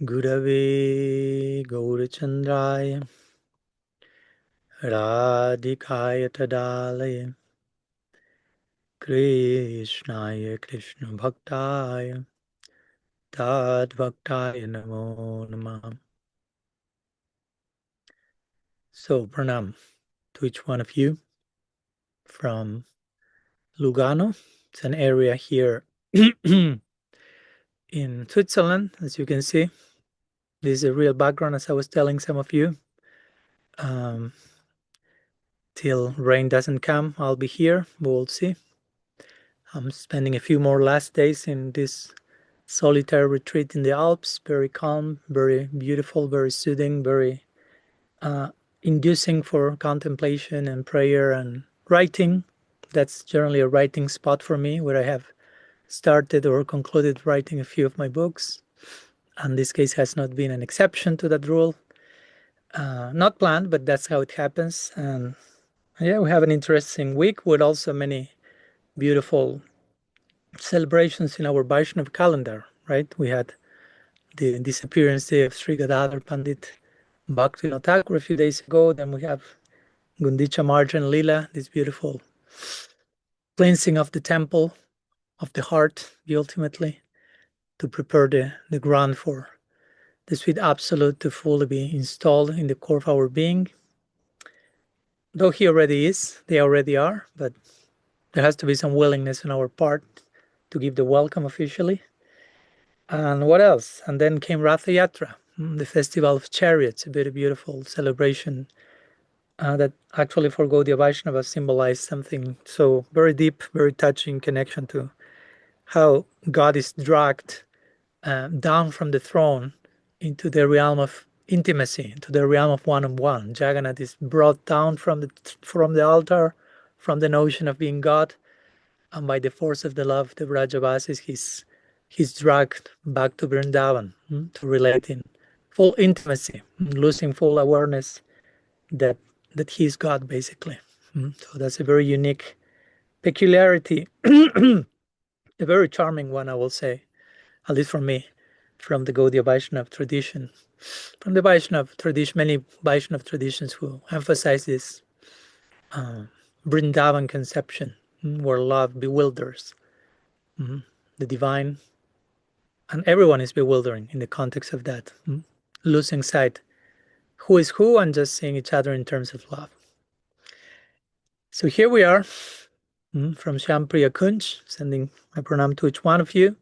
Gurave Gaurachandraya Radhikaya Tadalaya Krishnaya Krishna Bhaktaya Tad Bhaktaya Namo Namah. So pranam to each one of you from Lugano. It's an area here in Switzerland, as you can see. This is a real background, as I was telling some of you. Till rain doesn't come, I'll be here. We'll see. I'm spending a few more last days in this solitary retreat in the Alps. Very calm, very beautiful, very soothing, very inducing for contemplation and prayer and writing. That's generally a writing spot for me, where I have started or concluded writing a few of my books. And this case has not been an exception to that rule. Not planned, but that's how it happens. And yeah, we have an interesting week with also many beautiful celebrations in our Vaishnava calendar, right? We had the disappearance day of Sri Gadadhar Pandit Bhaktivinoda Thakur a few days ago. Then we have Gundicha Marjan Lila, this beautiful cleansing of the temple of the heart, ultimately, to prepare the ground for the sweet absolute to fully be installed in the core of our being. Though he already is, they already are, but there has to be some willingness on our part to give the welcome officially. And what else? And then came Ratha Yatra, the festival of chariots, a very beautiful celebration that actually for Gaudiya Vaishnava symbolized something so very deep, very touching connection to how God is dragged down from the throne into the realm of intimacy, into the realm of one-on-one. Jagannath is brought down from the altar, from the notion of being God, and by the force of the love of the Vrajavasis, he's dragged back to Vrindavan to relate in full intimacy, losing full awareness that he's God, basically. So that's a very unique peculiarity, a very charming one, I will say, at least for me, from the Gaudiya Vaishnava tradition. From the Vaishnava tradition, many Vaishnava traditions who emphasize this Vrindavan conception, where love bewilders the divine, and everyone is bewildering in the context of that, losing sight who is who and just seeing each other in terms of love. So here we are from Shampriya Kunj, sending my pranam to each one of you.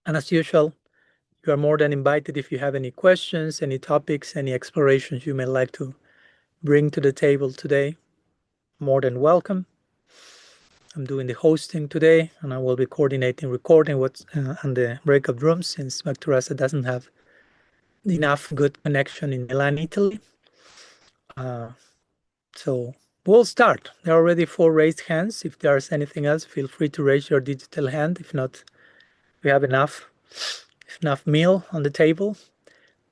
And as usual, you are more than invited if you have any questions, any topics, any explorations you may like to bring to the table today. More than welcome. I'm doing the hosting today, and I will be coordinating recording what's on the breakout rooms, since Bhaktirasa doesn't have enough good connection in Milan, Italy. So we'll start. There are already 4 raised hands. If there's anything else, feel free to raise your digital hand. If not, we have enough meal on the table.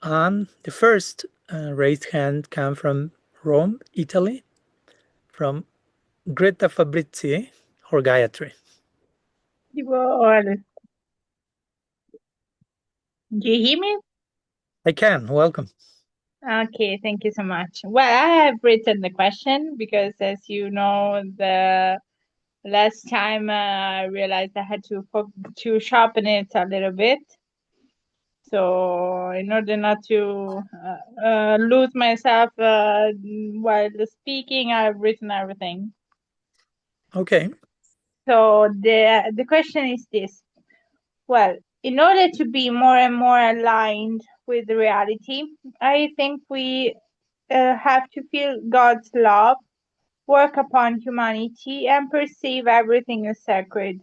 And the first raised hand came from Rome, Italy, from Greta Fabrizi or Gayatri. Do you hear me? I can. Welcome. Okay, thank you so much. Well, I have written the question because, as you know, the last time I realized I had to sharpen it a little bit. So, in order not to lose myself while speaking, I've written everything. Okay. So the question is this. Well, in order to be more and more aligned with reality, I think we have to feel God's love, work upon humanity, and perceive everything as sacred.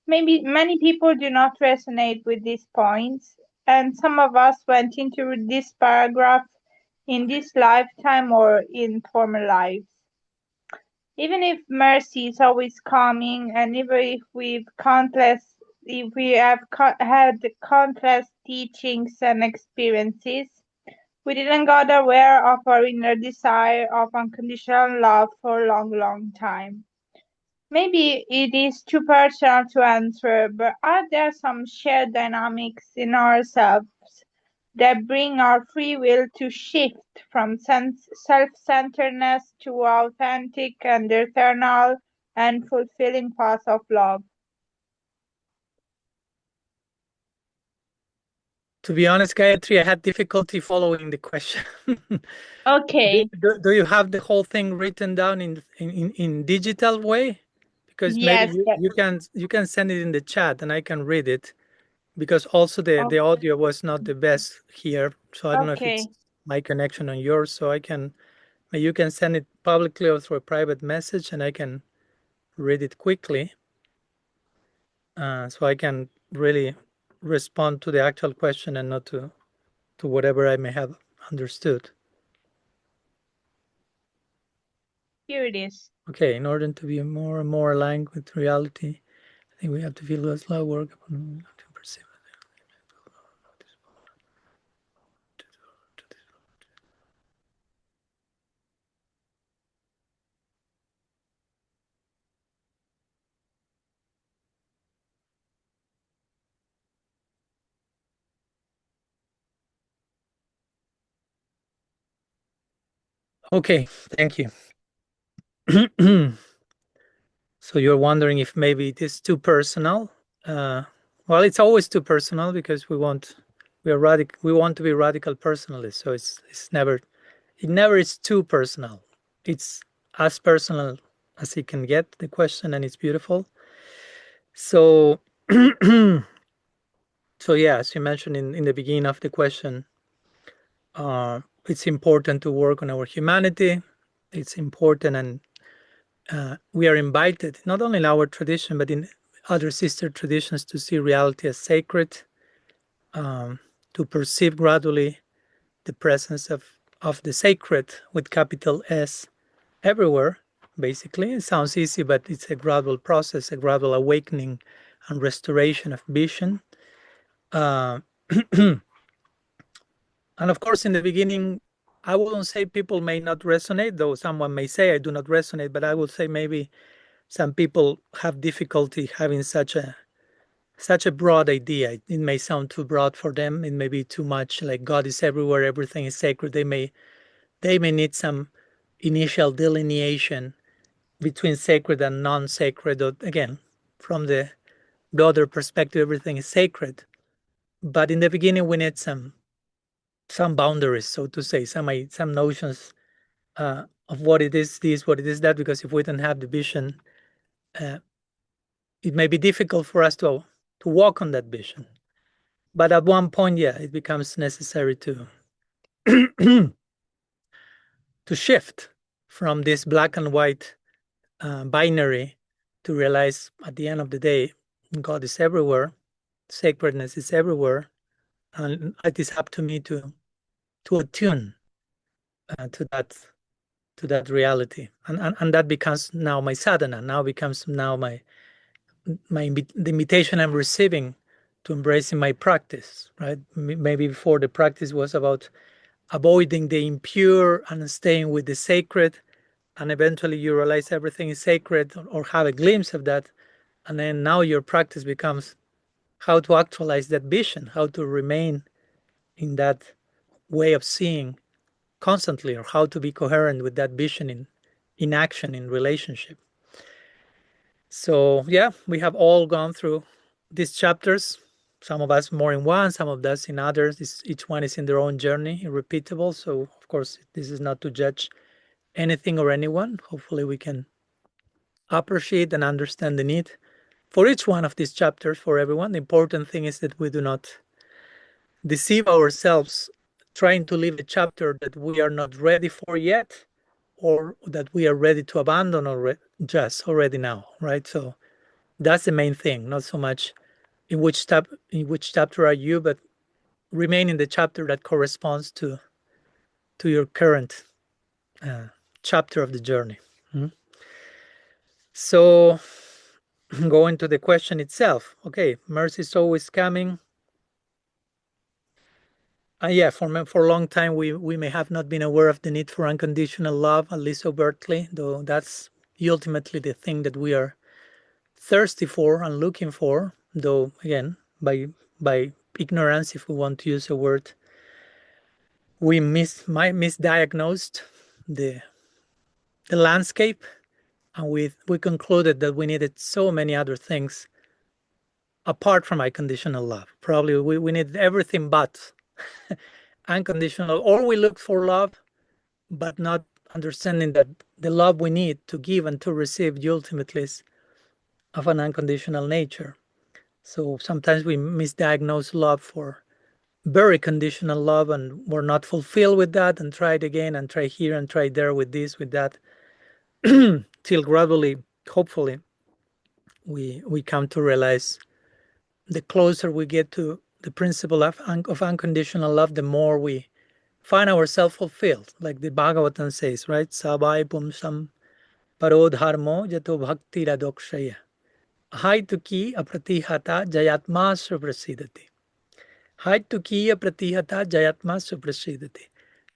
Maybe many people do not resonate with these points, and some of us went into this paragraph in this lifetime or in former lives. Even if mercy is always coming, and even if we have had countless teachings and experiences, we didn't got aware of our inner desire of unconditional love for a long, long time. Maybe it is too personal to answer, but are there some shared dynamics in ourselves that bring our free will to shift from self-centeredness to authentic and eternal and fulfilling path of love. To be honest, Gayatri, I had difficulty following the question. Okay. Do you have the whole thing written down in digital way? Because maybe Yes. you can send it in the chat and I can read it. Because also the audio was not the best here, so I don't know if it's my connection on yours. So you can send it publicly or through a private message, and I can read it quickly, so I can really respond to the actual question and not to whatever I may have understood. Here it is. Okay, in order to be more and more aligned with reality, I think we have to feel less love, work upon to perceive. Okay, thank you. So you're wondering if maybe it is too personal. Well, it's always too personal because we want to be radical personalists. So it never is too personal. It's as personal as it can get, the question, and it's beautiful. So so yeah, as you mentioned in the beginning of the question, it's important to work on our humanity. It's important, and we are invited, not only in our tradition, but in other sister traditions, to see reality as sacred, to perceive gradually the presence of the sacred with capital S everywhere. Basically, it sounds easy, but it's a gradual process, a gradual awakening and restoration of vision. And of course, in the beginning, I wouldn't say people may not resonate, though someone may say I do not resonate, but I would say maybe some people have difficulty having such a broad idea. It may sound too broad for them. It may be too much like God is everywhere, everything is sacred. They may need some initial delineation between sacred and non-sacred. Or again, from the broader perspective, everything is sacred. But in the beginning, we need some boundaries, so to say, some notions of what it is this, what it is that. Because if we don't have the vision, it may be difficult for us to walk on that vision. But at one point, yeah, it becomes necessary to to shift from this black and white binary to realize at the end of the day, God is everywhere, sacredness is everywhere, and it is up to me to attune to that reality, and that becomes now my sadhana. The invitation I'm receiving to embracing my practice, right? Maybe before, the practice was about avoiding the impure and staying with the sacred, and eventually you realize everything is sacred, or have a glimpse of that, and then now your practice becomes how to actualize that vision, how to remain in that way of seeing constantly, or how to be coherent with that vision in action, in relationship. So yeah, we have all gone through these chapters, some of us more in one, some of us in others. Each one is in their own journey, irrepeatable. So of course, this is not to judge anything or anyone. Hopefully we can appreciate and understand the need for each one of these chapters for everyone. The important thing is that we do not deceive ourselves trying to live a chapter that we are not ready for yet, or that we are ready to abandon already now, right? So that's the main thing, not so much in which chapter are you, but remain in the chapter that corresponds to your current chapter of the journey. So going to the question itself. Okay, mercy is always coming. Yeah, for a long time we may have not been aware of the need for unconditional love, at least overtly, though that's ultimately the thing that we are thirsty for and looking for, though again by ignorance, if we want to use a word we misdiagnosed the landscape, and we concluded that we needed so many other things apart from unconditional love. Probably we needed everything but unconditional, or we looked for love, but not understanding that the love we need to give and to receive ultimately is of an unconditional nature. So sometimes we misdiagnose love for very conditional love, and we're not fulfilled with that, and try it again, and try here and try there with this, with that, till gradually, hopefully, we come to realize the closer we get to the principle of unconditional love, the more we find ourselves fulfilled. Like the Bhagavatam says, right? Sabai pumsam parodharmo jato bhakti radokshaya. Haituki apratihata jayatma suprasidati. Haituki apratihata jayatma suprasidati.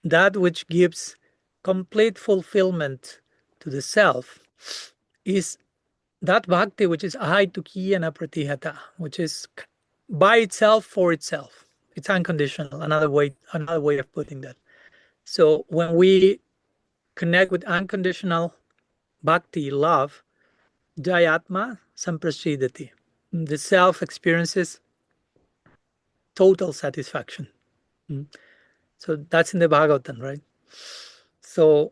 That which gives complete fulfillment to the self is that bhakti which is ahaituki and apratihata, which is by itself, for itself. It's unconditional. Another way of putting that. So when we connect with unconditional bhakti, love, jayatma samprasidati, the self experiences total satisfaction. So that's in the Bhagavatam, right? So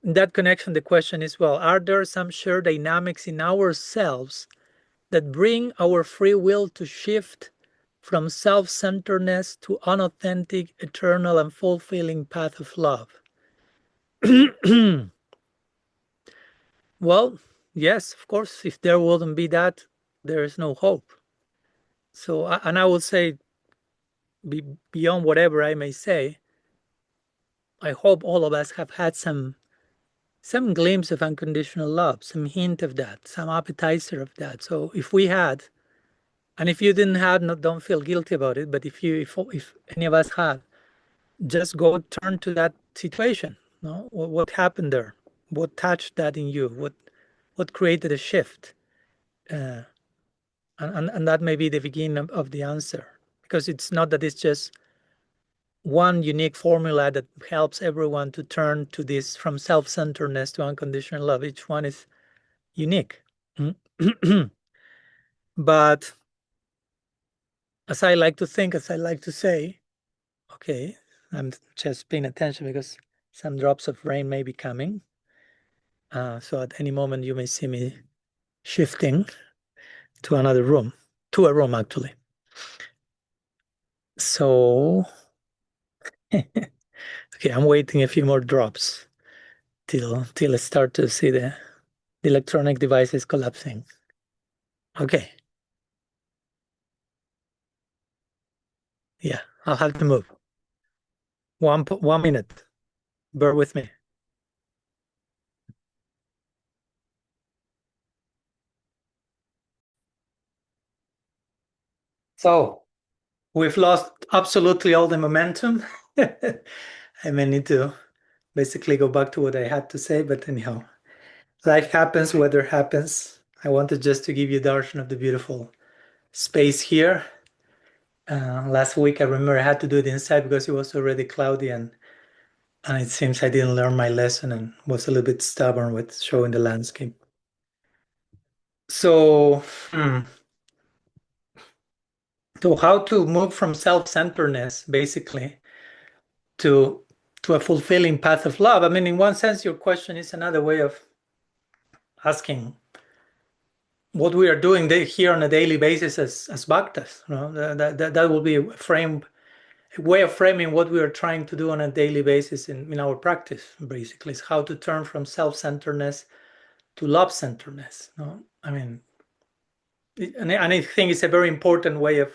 in that connection, the question is, well, are there some shared dynamics in ourselves that bring our free will to shift from self-centeredness to unauthentic, eternal, and fulfilling path of love? Well, yes, of course. If there wouldn't be that, there is no hope. So, and I will say, beyond whatever I may say, I hope all of us have had some glimpse of unconditional love, some hint of that, some appetizer of that. So if we had, and if you didn't have, don't feel guilty about it. But if any of us had, just go turn to that situation. No, what happened there? What touched that in you? What created a shift? And that may be the beginning of the answer, because it's not that it's just one unique formula that helps everyone to turn to this from self-centeredness to unconditional love. Each one is unique. But as I like to think, as I like to say, okay, I'm just paying attention because some drops of rain may be coming. So at any moment you may see me shifting to another room, to a room actually. So, okay, I'm waiting a few more drops till I start to see the electronic devices collapsing. Okay. Yeah, I'll have to move. 1 minute. Bear with me. So we've lost absolutely all the momentum. I may need to basically go back to what I had to say, but anyhow, life happens, weather happens. I wanted just to give you a darshan of the beautiful space here. Last week, I remember I had to do it inside because it was already cloudy, and it seems I didn't learn my lesson and was a little bit stubborn with showing the landscape. So, so how to move from self-centeredness, basically, to a fulfilling path of love? I mean, in one sense, your question is another way of asking what we are doing here on a daily basis as bhaktas. You know, that will be a way of framing what we are trying to do on a daily basis in our practice. Basically, is how to turn from self-centeredness to love-centeredness. You know? I mean, and I think it's a very important way of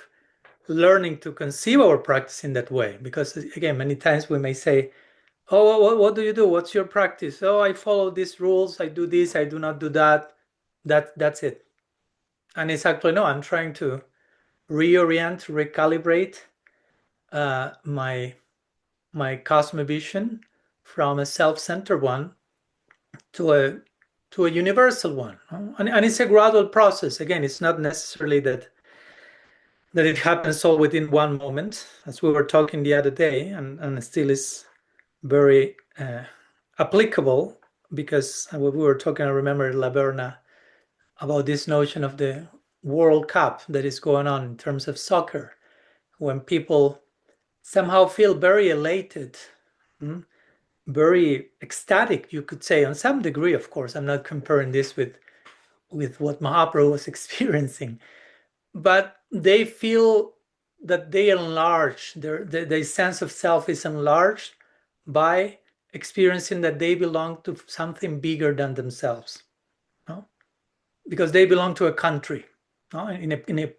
learning to conceive our practice in that way, because again, many times we may say, oh, what do you do? What's your practice? Oh, I follow these rules. I do this. I do not do that. That's it. And it's actually, no, I'm trying to reorient, recalibrate my cosmovision from a self-centered one to a universal one. And it's a gradual process. Again, it's not necessarily that that it happens all within one moment, as we were talking the other day, and still is very applicable, because we were talking, I remember, La Verna, about this notion of the World Cup that is going on in terms of soccer, when people somehow feel very elated, very ecstatic, you could say, on some degree, of course. I'm not comparing this with what Mahaprabhu was experiencing, but they feel that they enlarge, their sense of self is enlarged by experiencing that they belong to something bigger than themselves, no? Because they belong to a country, no? In a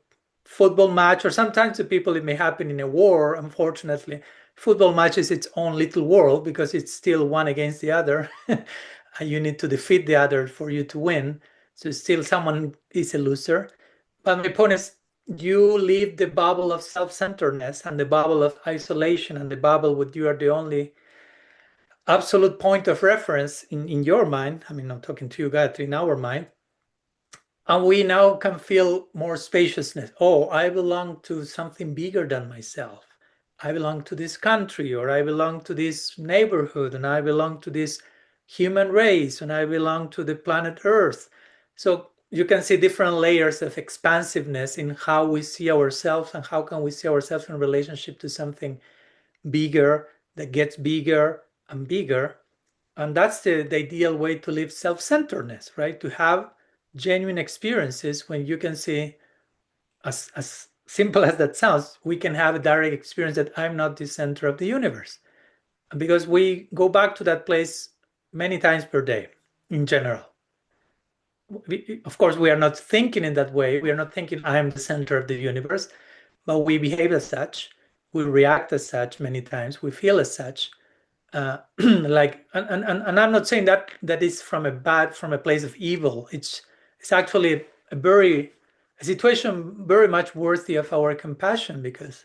football match, or sometimes to people it may happen in a war, unfortunately. Football match is its own little world, because it's still one against the other. You need to defeat the other for you to win, so still someone is a loser. But my point is, you leave the bubble of self-centeredness and the bubble of isolation and the bubble with you are the only absolute point of reference in your mind. I mean, I'm talking to you, Gayatri, in our mind. And we now can feel more spaciousness. Oh, I belong to something bigger than myself. I belong to this country, or I belong to this neighborhood, and I belong to this human race, and I belong to the planet Earth. So you can see different layers of expansiveness in how we see ourselves, and how can we see ourselves in relationship to something bigger that gets bigger and bigger. And that's the ideal way to live self-centeredness, right? To have genuine experiences when you can see, as simple as that sounds, we can have a direct experience that I'm not the center of the universe. Because we go back to that place many times per day in general. Of course, we are not thinking in that way. We are not thinking I'm the center of the universe, but we behave as such. We react as such many times. We feel as such. Like, and I'm not saying that is from a place of evil. It's actually a situation very much worthy of our compassion, because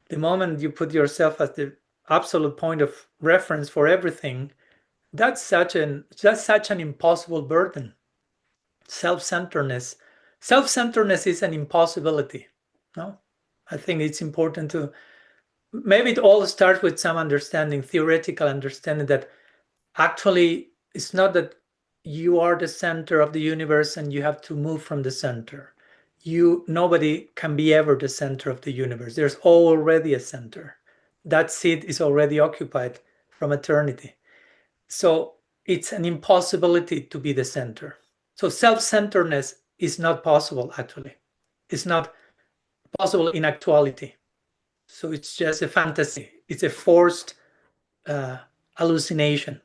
the moment you put yourself as the absolute point of reference for everything, that's such an impossible burden. Self-centeredness is an impossibility. No, I think it's important to, maybe it all starts with some understanding, theoretical understanding, that actually it's not that you are the center of the universe and you have to move from the center. Nobody can be ever the center of the universe. There's already a center. That seat is already occupied from eternity. So it's an impossibility to be the center. So self-centeredness is not possible, actually. It's not possible in actuality. So it's just a fantasy. It's a forced hallucination.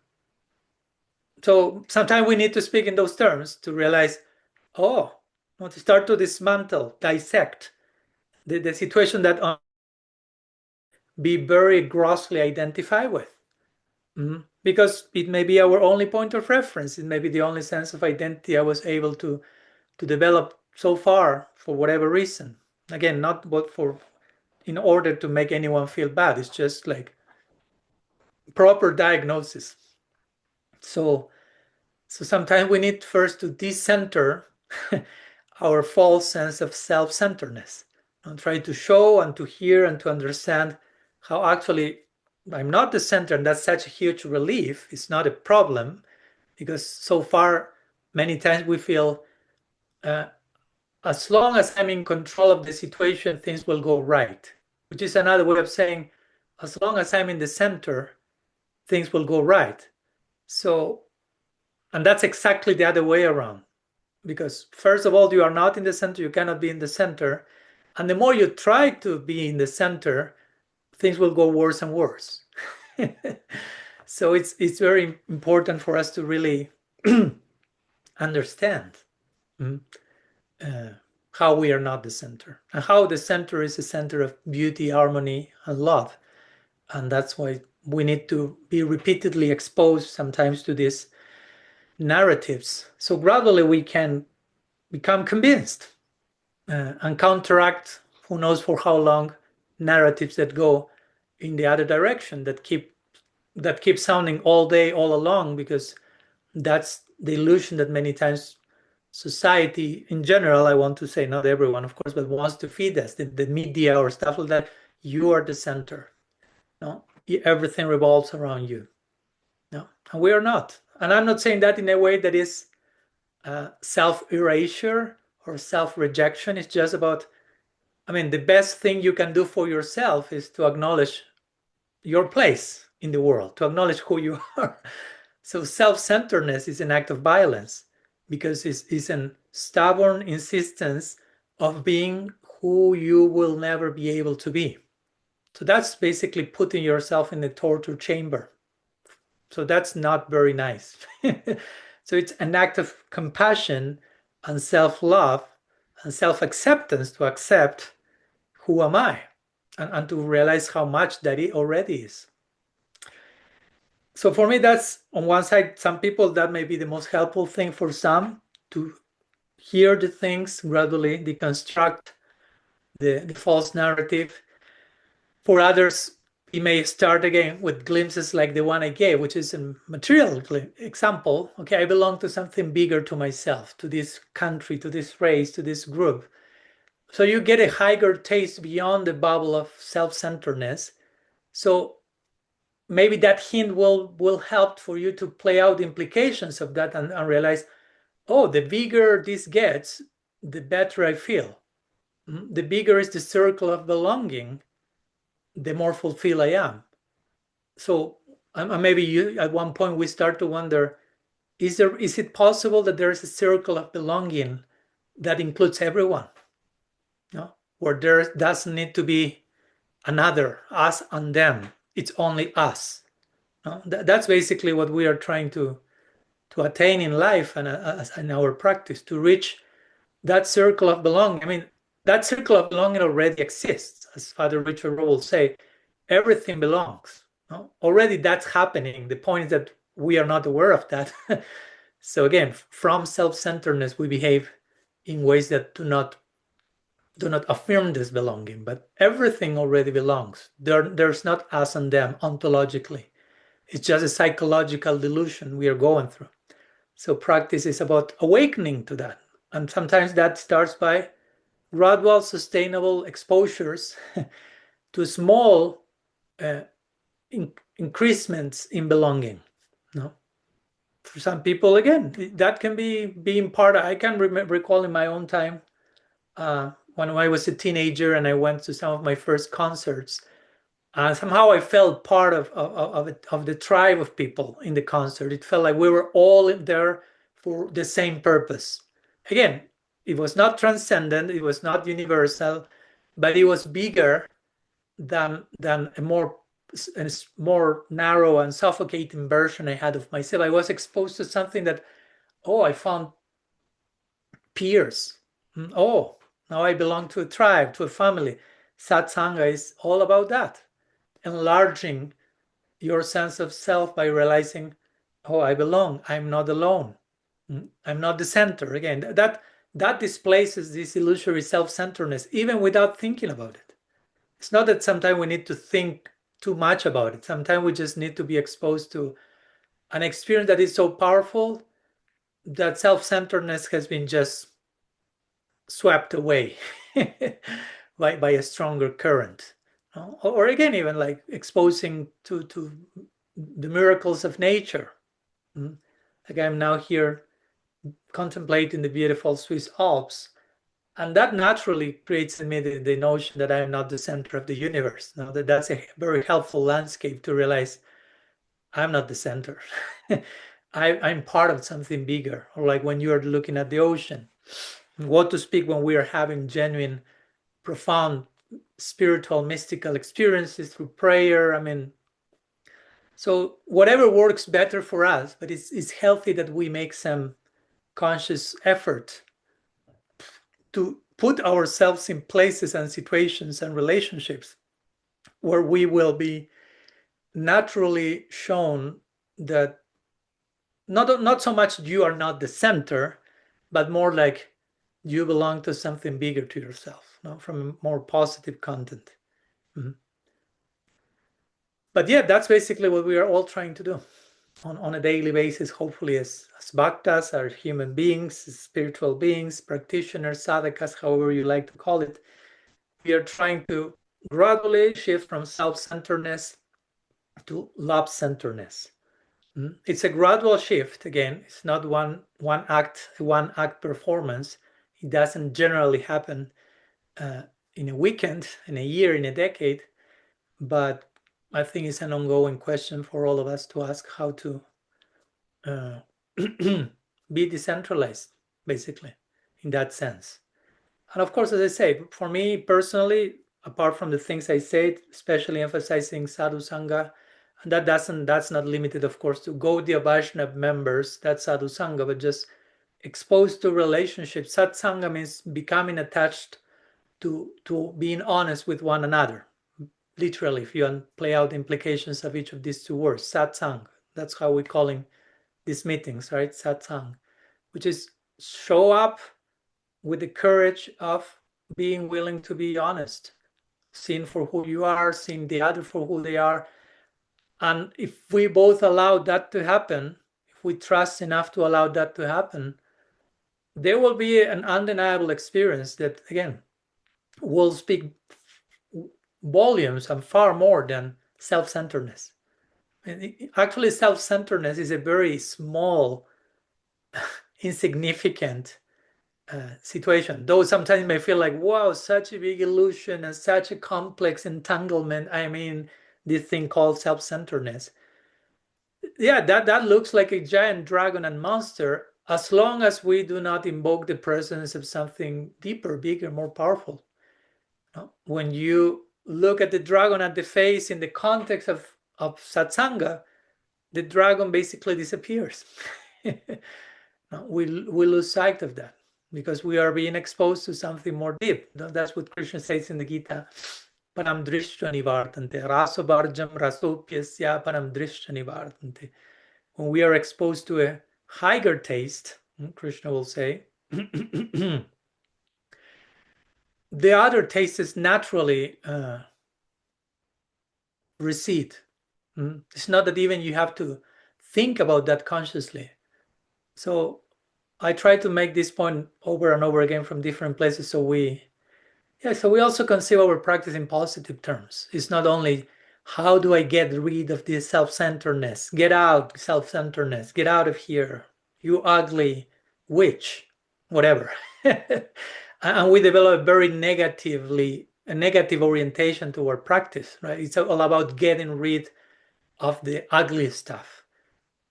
So sometimes we need to speak in those terms to realize, to start to dismantle, dissect the situation that be very grossly identified with. Because it may be our only point of reference. It may be the only sense of identity I was able to develop so far, for whatever reason. Again, not in order to make anyone feel bad. It's just like proper diagnosis. So sometimes we need first to decenter our false sense of self-centeredness, and try to show and to hear and to understand how actually I'm not the center, and that's such a huge relief. It's not a problem, because so far many times we feel as long as I'm in control of the situation, things will go right, which is another way of saying, as long as I'm in the center, things will go right. So, and that's exactly the other way around, because first of all, you are not in the center, you cannot be in the center, and the more you try to be in the center, things will go worse and worse. So it's very important for us to really understand how we are not the center, and how the center is a center of beauty, harmony, and love. And that's why we need to be repeatedly exposed sometimes to these narratives, so gradually we can become convinced and counteract, who knows for how long, narratives that go in the other direction, that keep sounding all day, all along, because that's the illusion that many times society in general, I want to say, not everyone, of course, but wants to feed us, the media or stuff like that. You are the center. No, everything revolves around you. No, and we are not. And I'm not saying that in a way that is self-erasure or self-rejection. It's just about, I mean, the best thing you can do for yourself is to acknowledge your place in the world, to acknowledge who you are. So self-centeredness is an act of violence because it's a stubborn insistence of being who you will never be able to be. So that's basically putting yourself in the torture chamber. So that's not very nice. So it's an act of compassion and self-love and self-acceptance to accept who am I and to realize how much that it already is. So for me, that's on one side, some people that may be the most helpful thing for some to hear the things gradually, deconstruct the false narrative. For others, we may start again with glimpses like the one I gave, which is a material example. Okay, I belong to something bigger, to myself, to this country, to this race, to this group. So you get a higher taste beyond the bubble of self-centeredness. So maybe that hint will help for you to play out the implications of that and realize, oh, the bigger this gets, the better I feel. The bigger is the circle of belonging, the more fulfilled I am. So maybe at one point we start to wonder, is it possible that there is a circle of belonging that includes everyone? No? Where there doesn't need to be another, us and them. It's only us. No? That's basically what we are trying to attain in life and in our practice, to reach that circle of belonging. I mean, that circle of belonging already exists. As Father Richard Rowe will say, everything belongs. No? Already that's happening. The point is that we are not aware of that. So again, from self-centeredness, we behave in ways that do not affirm this belonging, but everything already belongs. There's not us and them ontologically. It's just a psychological delusion we are going through. So practice is about awakening to that. And sometimes that starts by gradual, sustainable exposures to small increasements in belonging. No? For some people, again, that can be being part of, I can recall in my own time, when I was a teenager and I went to some of my first concerts, somehow I felt part of the tribe of people in the concert. It felt like we were all there for the same purpose. Again, it was not transcendent, it was not universal, but it was bigger than a more narrow and suffocating version I had of myself. I was exposed to something that, oh, I found peers. Oh, now I belong to a tribe, to a family. Satsanga is all about that. Enlarging your sense of self by realizing, oh, I belong. I'm not alone. I'm not the center. Again, that displaces this illusory self-centeredness, even without thinking about it. It's not that sometimes we need to think too much about it. Sometimes we just need to be exposed to an experience that is so powerful that self-centeredness has been just swept away by a stronger current. Or again, even like exposing to the miracles of nature. Like I'm now here contemplating the beautiful Swiss Alps, and that naturally creates in me the notion that I am not the center of the universe. Now that's a very helpful landscape to realize I'm not the center. I'm part of something bigger. Or like when you are looking at the ocean, what to speak when we are having genuine, profound spiritual, mystical experiences through prayer. I mean, so whatever works better for us, but it's healthy that we make some conscious effort to put ourselves in places and situations and relationships where we will be naturally shown that not so much you are not the center, but more like you belong to something bigger to yourself, from more positive content. But yeah, that's basically what we are all trying to do. on a daily basis, hopefully as bhaktas, are human beings, as spiritual beings, practitioners, sadhakas, however you like to call it. We are trying to gradually shift from self-centeredness to love-centeredness. It's a gradual shift. Again, it's not one act performance. It doesn't generally happen in a weekend, in a year, in a decade, but I think it's an ongoing question for all of us to ask how to be decentralized, basically, in that sense. And of course, as I say, for me personally, apart from the things I said, especially emphasizing sadhu sangha, and that's not limited, of course, to Gaudiya Vaishnava members, that's sadhu sangha, but just exposed to relationships. Satsanga means becoming attached to being honest with one another. Literally, if you play out the implications of each of these two words, satsang, that's how we're calling these meetings, right? Satsang, which is show up with the courage of being willing to be honest, seeing for who you are, seeing the other for who they are. And if we both allow that to happen, if we trust enough to allow that to happen, there will be an undeniable experience that, again, will speak volumes and far more than self-centeredness. Actually, self-centeredness is a very small, insignificant situation, though sometimes you may feel like, wow, such a big illusion and such a complex entanglement. I mean, this thing called self-centeredness. Yeah, that looks like a giant dragon and monster, as long as we do not invoke the presence of something deeper, bigger, more powerful. When you look at the dragon at the face in the context of satsanga, the dragon basically disappears. We lose sight of that because we are being exposed to something more deep. That's what Krishna says in the Gita. Param drishya nivartante, rasobarjam rasopyasya param drishya nivartante. When we are exposed to a higher taste, Krishna will say, the other tastes naturally recede. It's not that even you have to think about that consciously. So I try to make this point over and over again from different places. So we also conceive our practice in positive terms. It's not only how do I get rid of this self-centeredness? Get out, self-centeredness. Get out of here, you ugly witch, whatever. And we develop a very negative orientation to our practice, right? It's all about getting rid of the ugly stuff,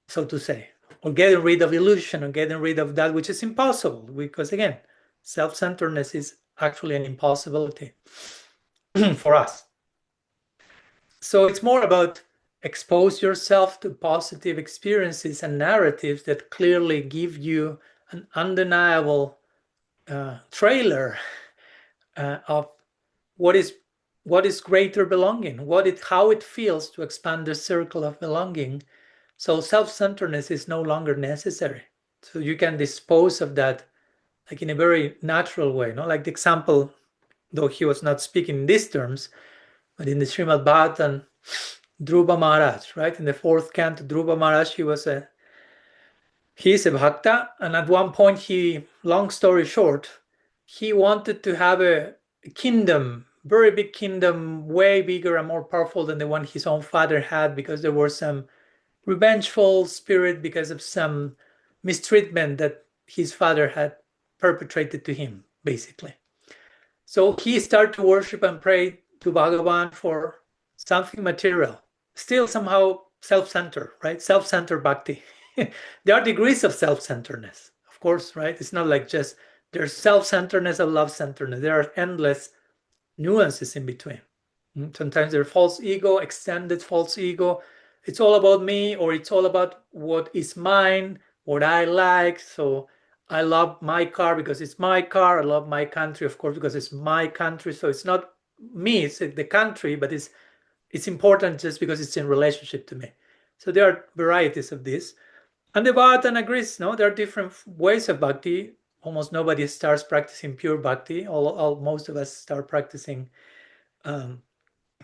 so to say, or getting rid of illusion, or getting rid of that which is impossible, because again, self-centeredness is actually an impossibility for us. So it's more about expose yourself to positive experiences and narratives that clearly give you an undeniable trailer of what is greater belonging, how it feels to expand the circle of belonging. So self-centeredness is no longer necessary. So you can dispose of that like in a very natural way, like the example, though he was not speaking in these terms, but in the Srimad Bhagavatam, Dhruva Maharaj, right? In the fourth canto, Dhruva Maharaj, he's a bhakta, and at one point long story short, he wanted to have a kingdom, very big kingdom, way bigger and more powerful than the one his own father had, because there was some revengeful spirit because of some mistreatment that his father had perpetrated to him, basically. So he started to worship and pray to Bhagavan for something material, still somehow self-centered, right? Self-centered bhakti. There are degrees of self-centeredness, of course, right? It's not like just there's self-centeredness and love-centeredness. There are endless nuances in between. Sometimes there's false ego, extended false ego. It's all about me, or it's all about what is mine, what I like. So I love my car because it's my car. I love my country, of course, because it's my country. So it's not me, it's the country, but it's important just because it's in relationship to me. So there are varieties of this. And the Bhagavatam agrees, there are different ways of bhakti. Almost nobody starts practicing pure bhakti. Most of us start practicing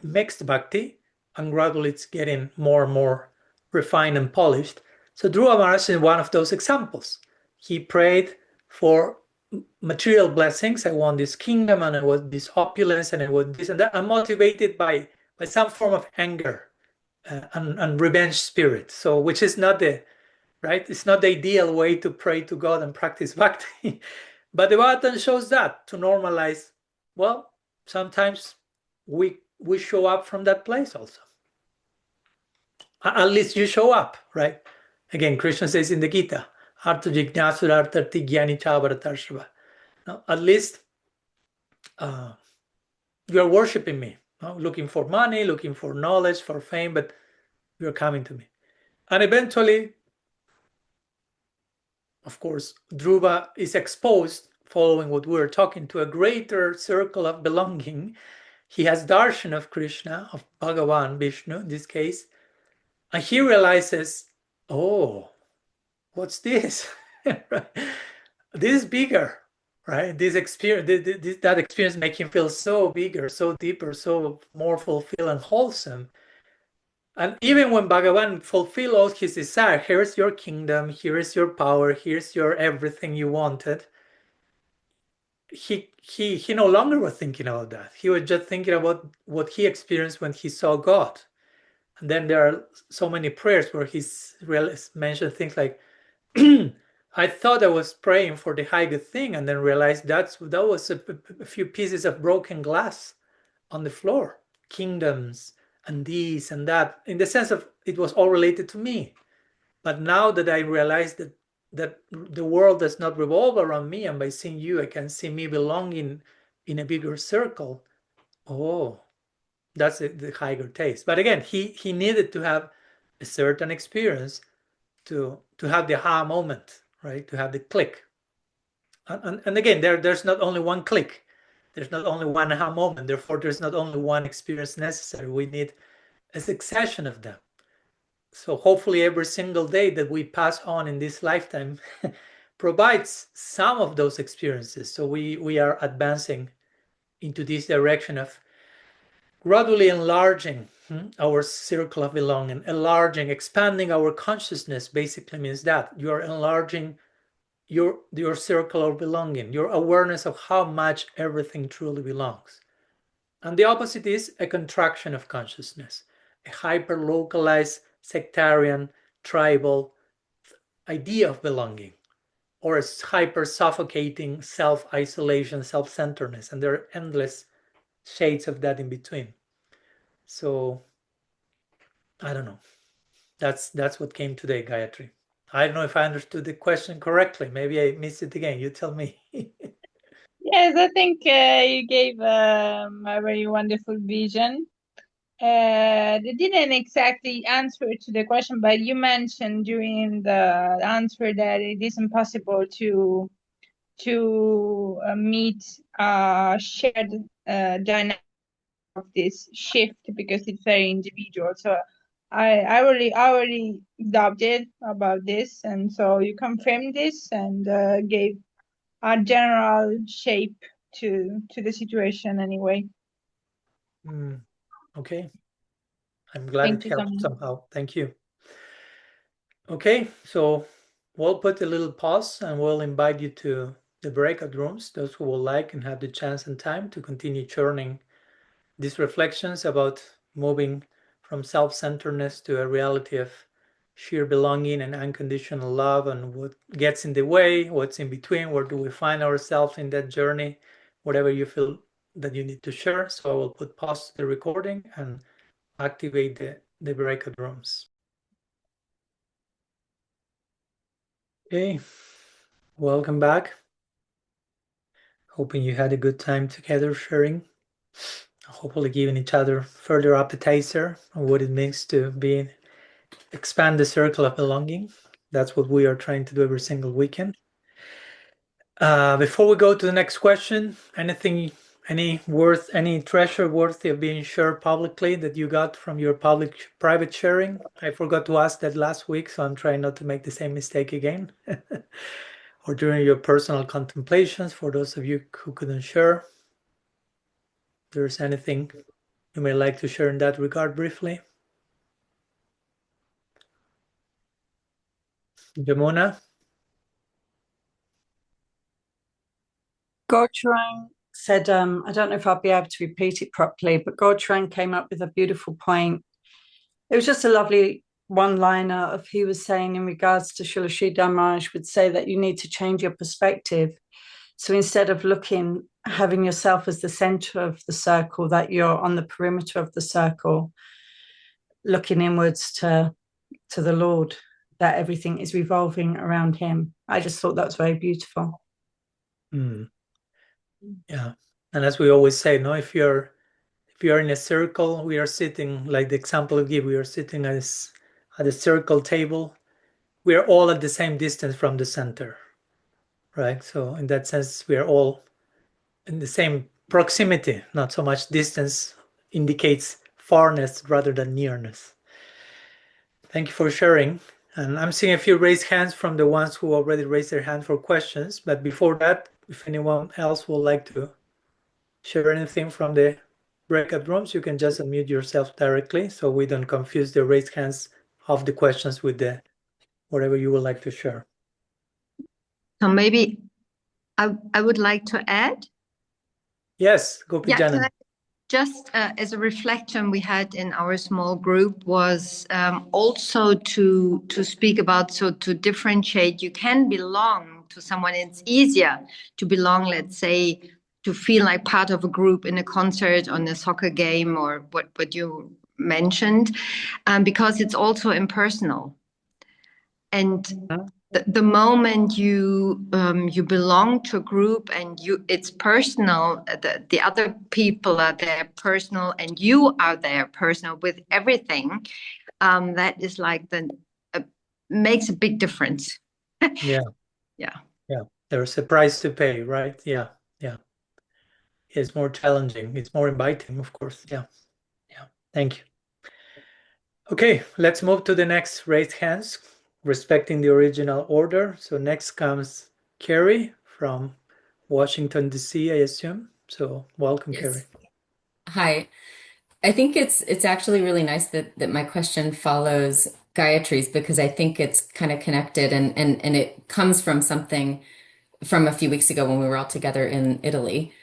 mixed bhakti, and gradually it's getting more and more refined and polished. So Dhruva Maharaj is one of those examples. He prayed for material blessings. I want this kingdom, and I want this opulence, and I want this and that. I'm motivated by some form of anger and revenge spirit. So, which is not the right. It's not the ideal way to pray to God and practice bhakti. But the Bhagavatam shows that to normalize. Well, sometimes we show up from that place also. At least you show up, right? Again, Krishna says in the Gita, Artha Jignasura Artharti Jnani Chavartarshava. Now, at least you are worshiping me, looking for money, looking for knowledge, for fame, but you're coming to me. And eventually, of course, Dhruva is exposed, following what we were talking, to a greater circle of belonging. He has darshan of Krishna, of Bhagavan, Vishnu in this case, and he realizes, oh, what's this? This is bigger, right? This experience, that experience makes him feel so bigger, so deeper, so more fulfilled and wholesome. And even when Bhagavan fulfilled all his desire, here's your kingdom, here's your power, here's your everything you wanted. He no longer was thinking about that. He was just thinking about what he experienced when he saw God. And then there are so many prayers where he's mentioned things like, I thought I was praying for the high good thing, and then realized that was a few pieces of broken glass on the floor, kingdoms and this and that, in the sense of it was all related to me. But now that I realized that the world does not revolve around me, and by seeing you, I can see me belonging in a bigger circle. Oh, that's the higher taste. But again, he needed to have a certain experience to have the aha moment, right? To have the click. And again, there's not only one click. There's not only one aha moment. Therefore, there's not only one experience necessary. We need a succession of them. So hopefully every single day that we pass on in this lifetime provides some of those experiences. So we are advancing into this direction of gradually enlarging our circle of belonging, expanding our consciousness. Basically means that you are enlarging your circle of belonging, your awareness of how much everything truly belongs. And the opposite is a contraction of consciousness, a hyper-localized, sectarian, tribal idea of belonging, or a hyper-suffocating self-isolation, self-centeredness, and there are endless shades of that in between. So, I don't know. That's what came today, Gayatri. I don't know if I understood the question correctly. Maybe I missed it again. You tell me. Yes, I think you gave a very wonderful vision. They didn't exactly answer to the question, but you mentioned during the answer that it is impossible to meet shared dynamic of this shift because it's very individual. So I already doubted about this, and so you confirmed this and gave a general shape to the situation anyway. Okay. I'm glad Thank it you so helped much. somehow. Thank you. Okay, so we'll put a little pause and we'll invite you to the breakout rooms, those who will like and have the chance and time to continue churning these reflections about moving from self-centeredness to a reality of sheer belonging and unconditional love, and what gets in the way, what's in between, where do we find ourselves in that journey, whatever you feel that you need to share. So I will put pause to the recording and activate the breakout rooms. Okay, welcome back. Hoping you had a good time together sharing, hopefully giving each other further appetizer on what it means to expand the circle of belonging. That's what we are trying to do every single weekend. Before we go to the next question, any treasure worthy of being shared publicly that you got from your private sharing? I forgot to ask that last week, so I'm trying not to make the same mistake again. Or during your personal contemplations, for those of you who couldn't share, if there's anything you may like to share in that regard briefly. Yamuna? Gaudiya said, I don't know if I'll be able to repeat it properly, but Gaudiya came up with a beautiful point. It was just a lovely one-liner of he was saying in regards to Srila Sridhar Maharaj would say that you need to change your perspective. So instead of having yourself as the center of the circle, that you're on the perimeter of the circle, looking inwards to the Lord, that everything is revolving around him. I just thought that was very beautiful. Yeah, and as we always say, no, if you're in a circle, we are sitting, like the example you give, we are sitting at a circle table. We are all at the same distance from the center, right? So in that sense, we are all in the same proximity. Not so much distance indicates farness rather than nearness. Thank you for sharing. And I'm seeing a few raised hands from the ones who already raised their hand for questions. But before that, if anyone else would like to share anything from the breakout rooms, you can just unmute yourself directly so we don't confuse the raised hands of the questions with the whatever you would like to share. So maybe I would like to add. Yes, Gopi Janan. Just as a reflection we had in our small group was also to speak about, so to differentiate, you can belong to someone. It's easier to belong, let's say, to feel like part of a group in a concert, on a soccer game, or what you mentioned, because it's also impersonal. And the moment you belong to a group and it's personal, the other people are there personal, and you are there personal with everything, that is like makes a big difference. Yeah. There's a price to pay, right? Yeah. It's more challenging. It's more inviting, of course. Yeah. Thank you. Okay, let's move to the next raised hands, respecting the original order. So next comes Carrie from Washington, D.C., I assume. So welcome, yes. Carrie. Hi. I think it's actually really nice that my question follows Gayatri's, because I think it's kind of connected, and it comes from something from a few weeks ago when we were all together in Italy.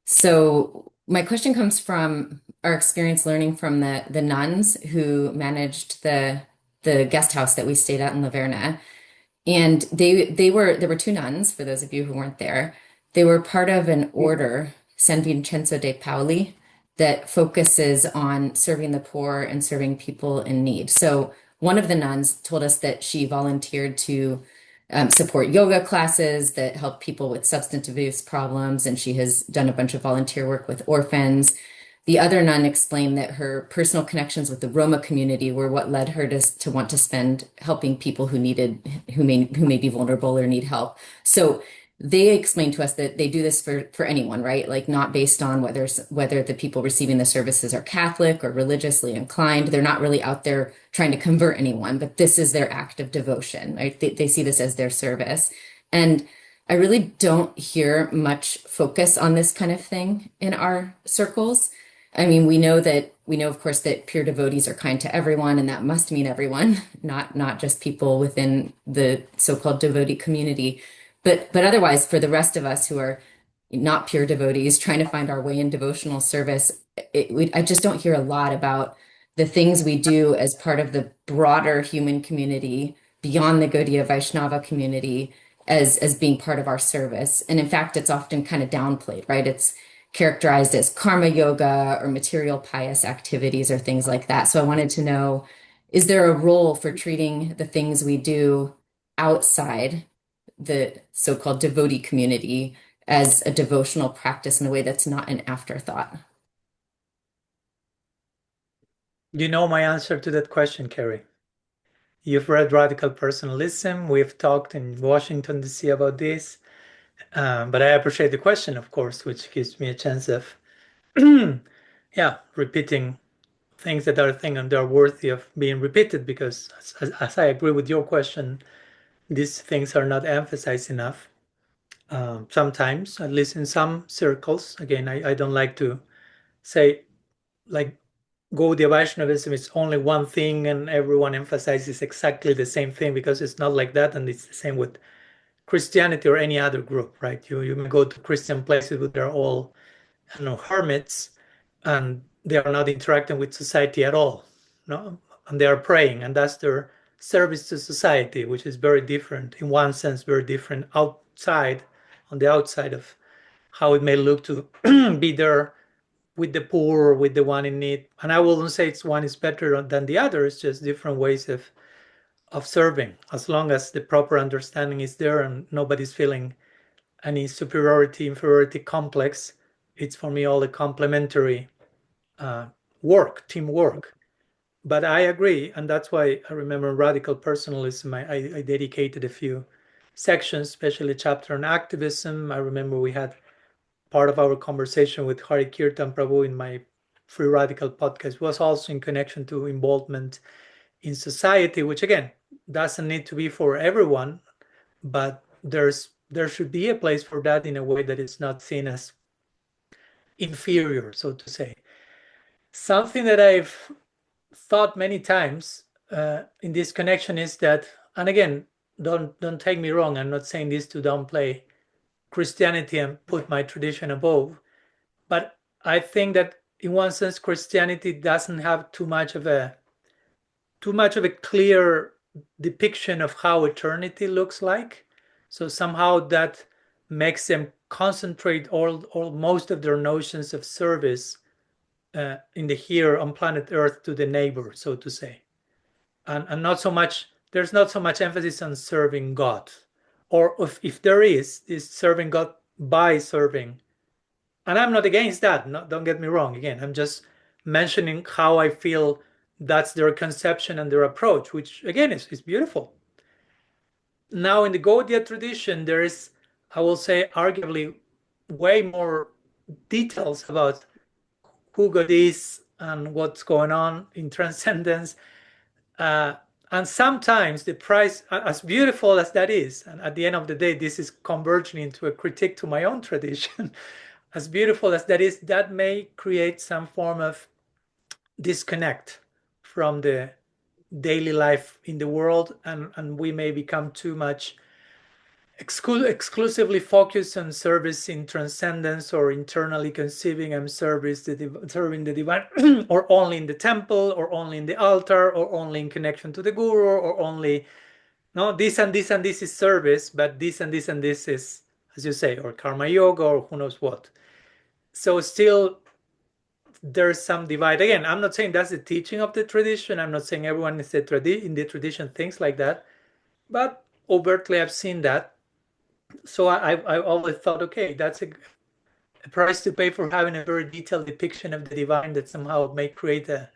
So my question comes from our experience learning from the nuns who managed the guest house that we stayed at in Laverna. And there were two nuns, for those of you who weren't there. They were part of an order, San Vincenzo de Paoli, that focuses on serving the poor and serving people in need. So one of the nuns told us that she volunteered to support yoga classes that help people with substance abuse problems, and she has done a bunch of volunteer work with orphans. The other nun explained that her personal connections with the Roma community were what led her to want to spend helping people who may be vulnerable or need help. So they explained to us that they do this for anyone, right? Like, not based on whether the people receiving the services are Catholic or religiously inclined. They're not really out there trying to convert anyone, but this is their act of devotion, right? They see this as their service. And I really don't hear much focus on this kind of thing in our circles. I mean, we know, of course, that pure devotees are kind to everyone, and that must mean everyone, not just people within the so-called devotee community. But otherwise, for the rest of us who are not pure devotees, trying to find our way in devotional service, I just don't hear a lot about the things we do as part of the broader human community beyond the Gaudiya Vaishnava community as being part of our service. And in fact, it's often kind of downplayed, right? It's characterized as karma yoga or material pious activities or things like that. So I wanted to know, is there a role for treating the things we do outside the so-called devotee community as a devotional practice in a way that's not an afterthought? You know my answer to that question, Carrie. You've read Radical Personalism. We've talked in Washington, D.C. about this. But I appreciate the question, of course, which gives me a chance of, repeating things that are worthy of being repeated, because as I agree with your question, these things are not emphasized enough. Sometimes, at least in some circles, again, I don't like to say, like, Gaudiya Vaishnavism is only one thing and everyone emphasizes exactly the same thing, because it's not like that. And it's the same with Christianity or any other group, right? You may go to Christian places where they're all, hermits, and they are not interacting with society at all, no? And they are praying, and that's their service to society, which is very different, in one sense, very different on the outside of how it may look to be there with the poor or with the one in need. And I wouldn't say it's one is better than the other. It's just different ways of serving, as long as the proper understanding is there and nobody's feeling any superiority, inferiority complex. It's, for me, all a complementary teamwork. But I agree, and that's why I remember Radical Personalism. I dedicated a few sections, especially chapter on activism. I remember we had part of our conversation with Hari Kirtan Prabhu in my Free Radical podcast was also in connection to involvement in society, which again doesn't need to be for everyone, but there should be a place for that in a way that it's not seen as inferior, so to say. Something that I've thought many times in this connection is that, and again, don't take me wrong, I'm not saying this to downplay Christianity and put my tradition above, but I think that in one sense Christianity doesn't have too much of a clear depiction of how eternity looks like. So somehow that makes them concentrate all most of their notions of service in the here on planet Earth to the neighbor, so to say, and not so much. There's not so much emphasis on serving God, or if there is serving God by serving. And I'm not against that. No, don't get me wrong. Again, I'm just mentioning how I feel that's their conception and their approach, which again is beautiful. Now, in the Gaudiya tradition, there is, I will say, arguably way more details about who God is and what's going on in transcendence. And sometimes the price, as beautiful as that is, and at the end of the day, this is converging into a critique to my own tradition. As beautiful as that is, that may create some form of disconnect from the daily life in the world, and we may become too much exclusively focused on service in transcendence, or internally conceiving and serving the divine, or only in the temple, or only in the altar, or only in connection to the guru, or only, no, this and this and this is service, but this and this and this is, as you say, or karma yoga, or who knows what. So still there's some divide. Again, I'm not saying that's the teaching of the tradition. I'm not saying everyone is in the tradition thinks like that, but overtly I've seen that. So I always thought, okay, that's a price to pay for having a very detailed depiction of the divine that somehow may create a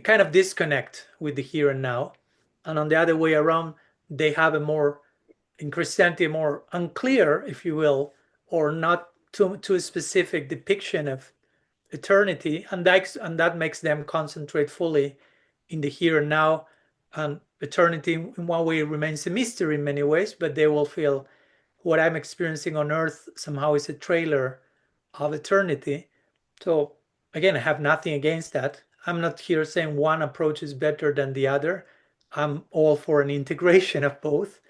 kind of disconnect with the here and now. And on the other way around, they have a more, in Christianity, a more unclear, if you will, or not too specific depiction of eternity, and that makes them concentrate fully in the here and now. And eternity in one way remains a mystery in many ways, but they will feel what I'm experiencing on earth somehow is a trailer of eternity. So again, I have nothing against that. I'm not here saying one approach is better than the other. I'm all for an integration of both.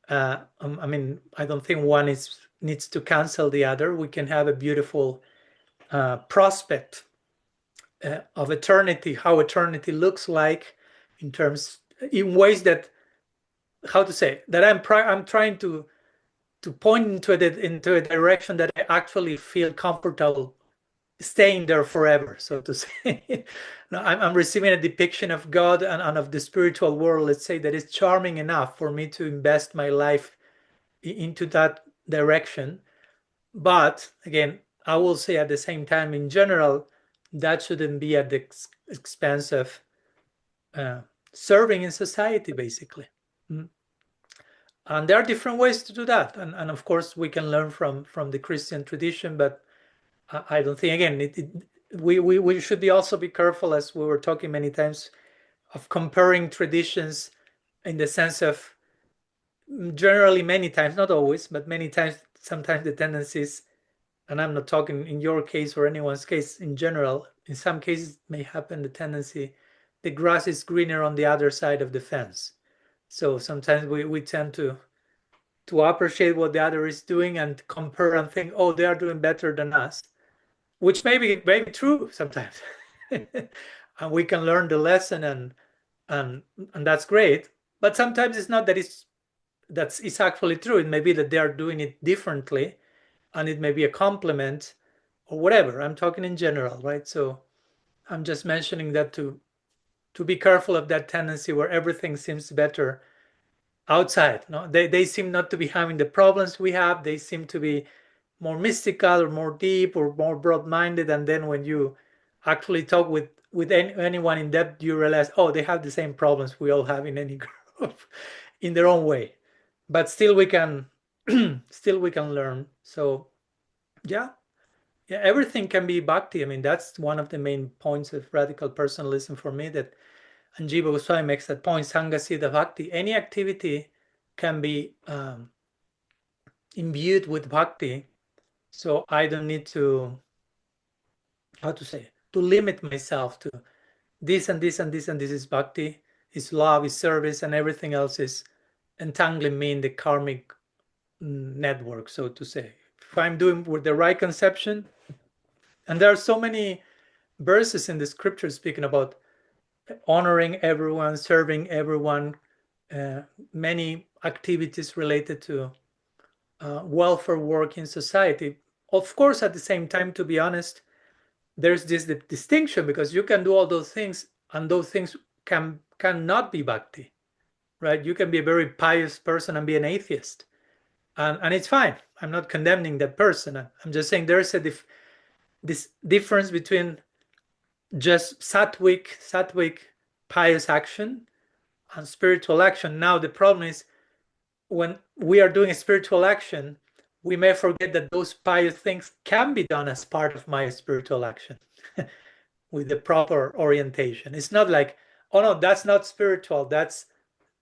I mean, I don't think one needs to cancel the other. We can have a beautiful prospect of eternity, how eternity looks like, in ways that, how to say, that I'm trying to point into a direction that I actually feel comfortable staying there forever, so to say. Now, I'm receiving a depiction of God and of the spiritual world, let's say, that is charming enough for me to invest my life into that direction. But again, I will say at the same time, in general, that shouldn't be at the expense of serving in society, basically. And there are different ways to do that. And of course, we can learn from the Christian tradition, but I don't think, again, we should also be careful, as we were talking many times, of comparing traditions in the sense of, generally, many times, not always, but many times, sometimes the tendency is and I'm not talking in your case or anyone's case in general, in some cases it may happen the tendency, the grass is greener on the other side of the fence. So sometimes we tend to appreciate what the other is doing and compare and think, oh, they are doing better than us, which may be true sometimes. And we can learn the lesson, and that's great. But sometimes it's not that it's actually true. It may be that they are doing it differently, and it may be a compliment or whatever. I'm talking in general, right? So I'm just mentioning that to be careful of that tendency where everything seems better outside. No, they seem not to be having the problems we have. They seem to be more mystical or more deep or more broad-minded, and then when you actually talk with anyone in depth, you realize, oh, they have the same problems we all have in any group in their own way, but still we can learn. So yeah, everything can be bhakti. I mean, that's one of the main points of radical personalism for me, that, and Jiva Goswami makes that point, Sangha Siddha Bhakti. Any activity can be imbued with bhakti. So I don't need to, to limit myself to this and this and this and this is bhakti, is love, is service, and everything else is entangling me in the karmic network, so to say. If I'm doing with the right conception, and there are so many verses in the scripture speaking about honoring everyone, serving everyone, many activities related to welfare work in society. Of course, at the same time, to be honest, there's this distinction, because you can do all those things, and those things cannot be bhakti, right? You can be a very pious person and be an atheist, and it's fine. I'm not condemning that person. I'm just saying there's this difference between just sattvic pious action and spiritual action. Now the problem is, when we are doing a spiritual action, we may forget that those pious things can be done as part of my spiritual action with the proper orientation. It's not like, oh no, that's not spiritual, that's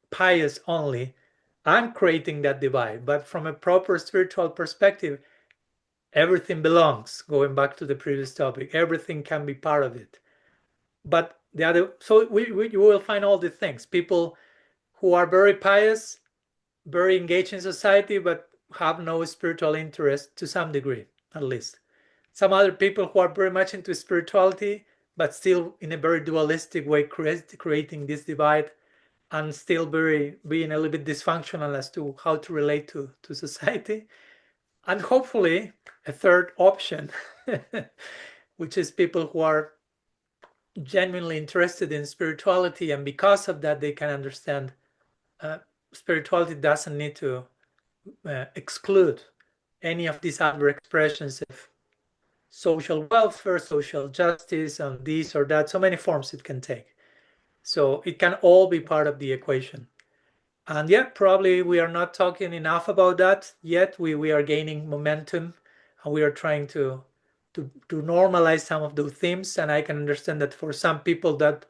pious only. I'm creating that divide. But from a proper spiritual perspective, everything belongs. Going back to the previous topic, everything can be part of it. But the other, so you will find all the things. People who are very pious, very engaged in society, but have no spiritual interest to some degree, at least. Some other people who are very much into spirituality, but still in a very dualistic way, creating this divide, and still being a little bit dysfunctional as to how to relate to society. And hopefully a third option, which is people who are genuinely interested in spirituality, and because of that they can understand spirituality doesn't need to exclude any of these other expressions of social welfare, social justice, and this or that, so many forms it can take. So it can all be part of the equation. And yeah, probably we are not talking enough about that yet. We are gaining momentum, and we are trying to normalize some of those themes. And I can understand that for some people that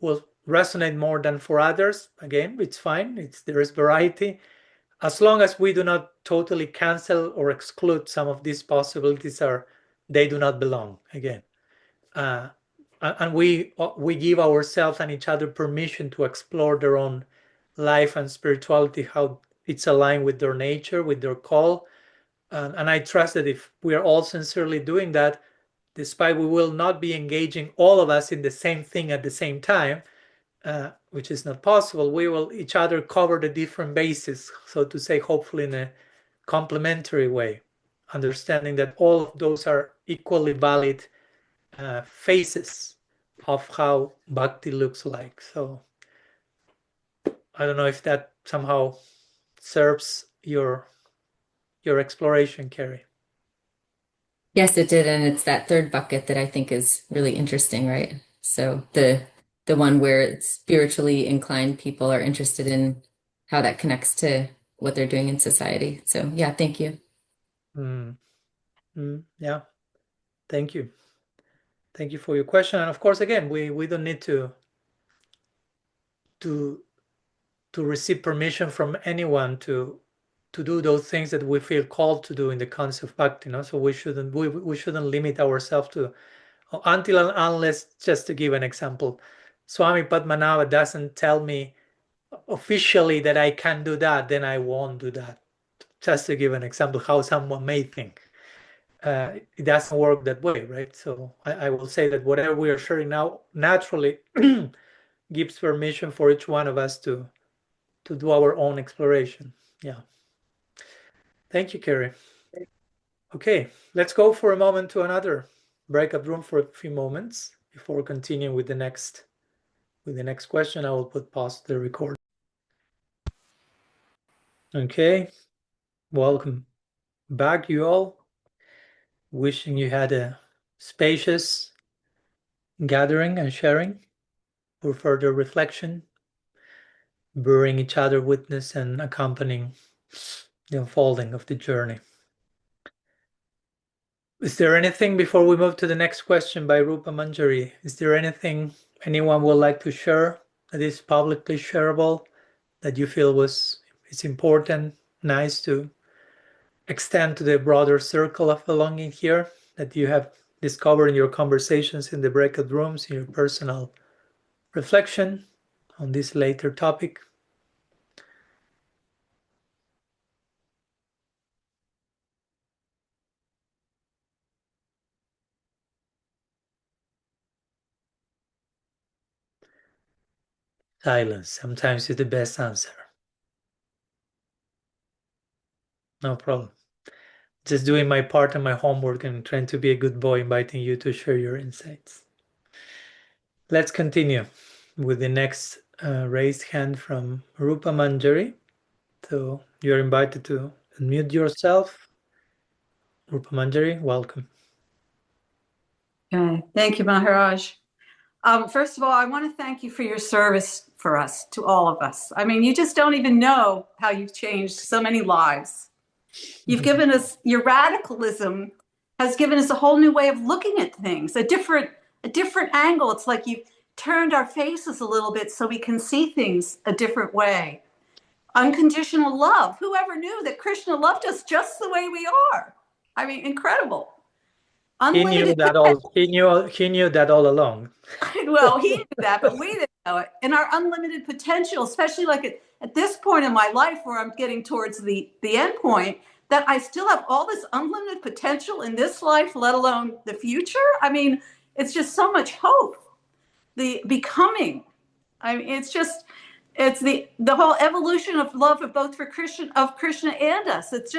will resonate more than for others. Again, it's fine. There is variety. As long as we do not totally cancel or exclude some of these possibilities, they do not belong, again. And we give ourselves and each other permission to explore their own life and spirituality, how it's aligned with their nature, with their call. And I trust that if we are all sincerely doing that, despite we will not be engaging all of us in the same thing at the same time, which is not possible, we will each other cover the different bases, so to say, hopefully in a complementary way, understanding that all of those are equally valid phases of how bhakti looks like. So I don't know if that somehow serves your exploration, Carrie. Yes, it did. And it's that third bucket that I think is really interesting, right? So the one where spiritually inclined people are interested in how that connects to what they're doing in society. So yeah, thank you. Yeah, thank you. Thank you for your question. And of course, again, we don't need to receive permission from anyone to to do those things that we feel called to do in the concept of bhakti, so we shouldn't limit ourselves to until and unless, just to give an example, Swami Padmanabha doesn't tell me officially that I can do that, then I won't do that. Just to give an example how someone may think. It doesn't work that way, right? So I will say that whatever we are sharing now naturally gives permission for each one of us to do our own exploration. Yeah. Thank you, Carrie. Okay, let's go for a moment to another breakout room for a few moments before continuing with the next question. I will put pause to the recording. Okay, welcome back, you all. Wishing you had a spacious gathering and sharing for further reflection, bearing each other witness and accompanying the unfolding of the journey. Is there anything before we move to the next question by Rupa Manjari? Is there anything anyone would like to share that is publicly shareable that you feel is important, nice to extend to the broader circle of belonging here that you have discovered in your conversations in the breakout rooms, in your personal reflection on this later topic? Silence sometimes is the best answer. No problem. Just doing my part and my homework and trying to be a good boy, inviting you to share your insights. Let's continue with the next raised hand from Rupa Manjari. So you're invited to unmute yourself. Rupa Manjari, welcome. Okay, thank you, Maharaj. First of all, I want to thank you for your service for us, to all of us. I mean, you just don't even know how you've changed so many lives. You've given us, your radicalism has given us a whole new way of looking at things, a different angle. It's like you've turned our faces a little bit so we can see things a different way. Unconditional love. Whoever knew that Krishna loved us just the way we are? I mean, incredible. He knew that all along. Well, he knew that, but we didn't know it. And our unlimited potential, especially like at this point in my life where I'm getting towards the end point, that I still have all this unlimited potential in this life, let alone the future. I mean, it's just so much hope. The becoming. I mean, it's the whole evolution of love of both for Krishna and us. It's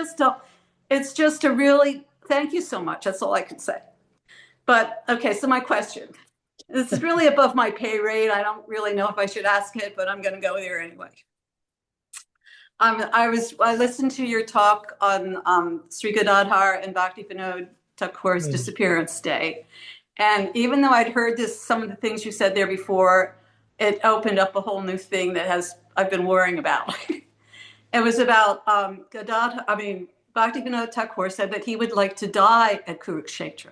just a really, thank you so much. That's all I can say. But okay, so my question. This is really above my pay rate. I don't really know if I should ask it, but I'm going to go there anyway. I listened to your talk on Sri Gadadhar and Bhakti Vinod Thakur's disappearance day. And even though I'd heard some of the things you said there before, it opened up a whole new thing that I've been worrying about. It was about Bhakti Vinod Thakur said that he would like to die at Kurukshetra.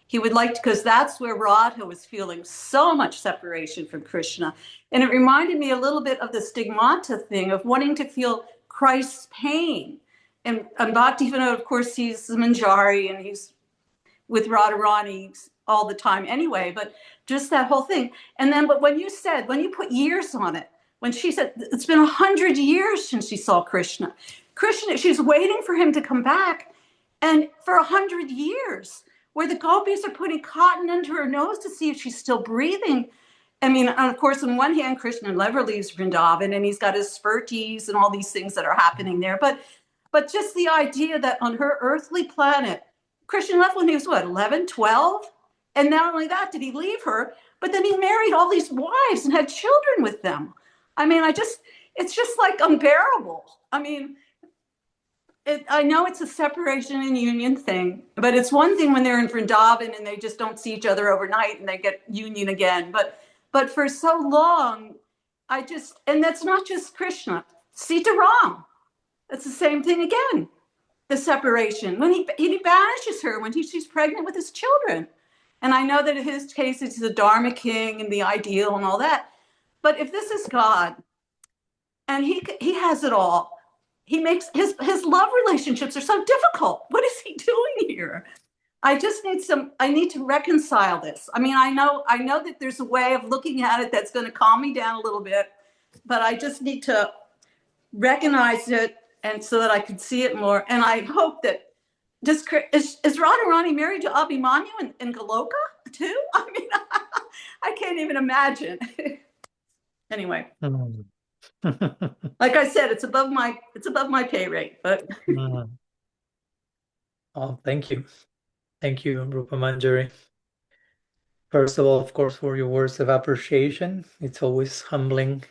He would like to, because that's where Radha was feeling so much separation from Krishna. And it reminded me a little bit of the stigmata thing of wanting to feel Christ's pain. And Bhakti Vinod, of course, he's the Manjari and he's with Radharani all the time anyway, but just that whole thing. And then, but when you put years on it, when she said, it's been 100 years since she saw Krishna. She's waiting for him to come back. And for 100 years, where the gopis are putting cotton under her nose to see if she's still breathing. I mean, of course, on one hand, Krishna never leaves Vrindavan, and he's got his spurties and all these things that are happening there. But just the idea that on her earthly planet, Krishna left when he was, 11, 12? And not only that, did he leave her, but then he married all these wives and had children with them. I mean, it's just like unbearable. I mean, I know it's a separation and union thing, but it's one thing when they're in Vrindavan and they just don't see each other overnight and they get union again. But for so long, and that's not just Krishna. Sita Ram, that's the same thing again. The separation, when he banishes her when she's pregnant with his children. And I know that in his case, it's the Dharma king and the ideal and all that. But if this is God and he has it all, he makes his love relationships are so difficult. What is he doing here? I just need I need to reconcile this. I mean, I know that there's a way of looking at it that's going to calm me down a little bit, but I just need to recognize it, and so that I can see it more. And I hope that is Radharani married to Abhimanyu in Goloka too? I mean, I can't even imagine. Anyway, like I said, it's above my pay rate. But oh, thank you, Rupa Manjari. First of all, of course, for your words of appreciation. It's always humbling.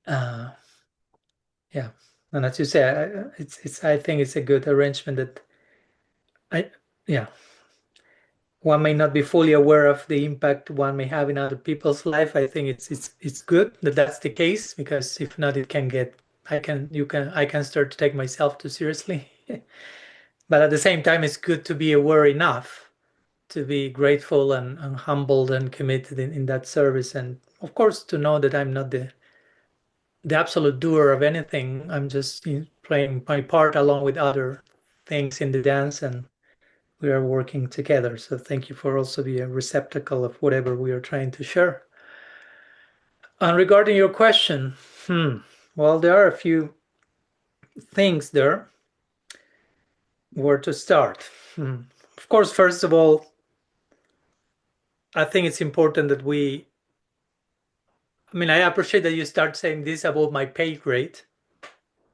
Yeah, and as you say, I think it's a good arrangement that one may not be fully aware of the impact one may have in other people's life. I think it's good that that's the case, because if not, it can get I can start to take myself too seriously. But at the same time, it's good to be aware enough to be grateful and humbled and committed in that service, and of course to know that I'm not the absolute doer of anything. I'm just playing my part along with other things in the dance, and we are working together. So thank you for also being a receptacle of whatever we are trying to share. And regarding your question, well, there are a few things there. Where to start? Of course, first of all, I think it's important that I appreciate that you start saying this about my pay grade.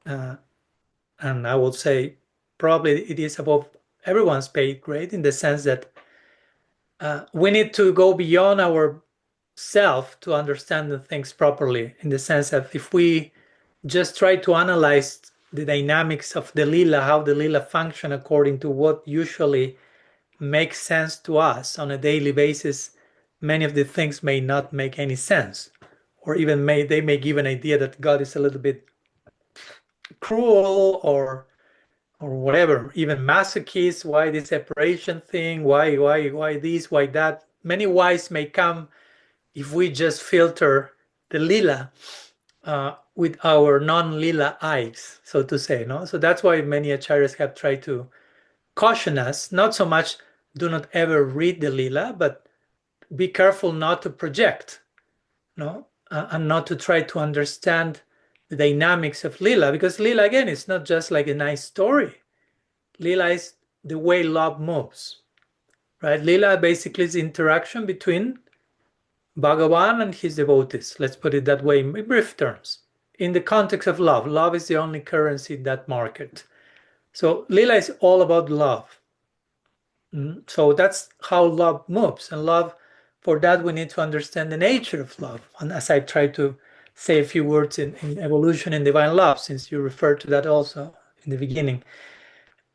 And I will say probably it is above everyone's pay grade, in the sense that we need to go beyond our self to understand the things properly, in the sense that if we just try to analyze the dynamics of the lila, how the lila function according to what usually makes sense to us on a daily basis, many of the things may not make any sense, or even they may give an idea that God is a little bit cruel or whatever, even masochist. Why the separation thing? Why this? Why that? Many whys may come if we just filter the lila with our non-lila eyes, so to say. No, so that's why many acharyas have tried to caution us, not so much do not ever read the lila, but be careful not to project, and not to try to understand the dynamics of lila, because lila, again, is not just like a nice story. Lila is the way love moves, right? Lila basically is interaction between Bhagavan and his devotees. Let's put it that way in brief terms. In the context of love, love is the only currency in that market. So lila is all about love. So that's how love moves. And love, for that, we need to understand the nature of love. And as I try to say a few words in evolution and divine love, since you referred to that also in the beginning.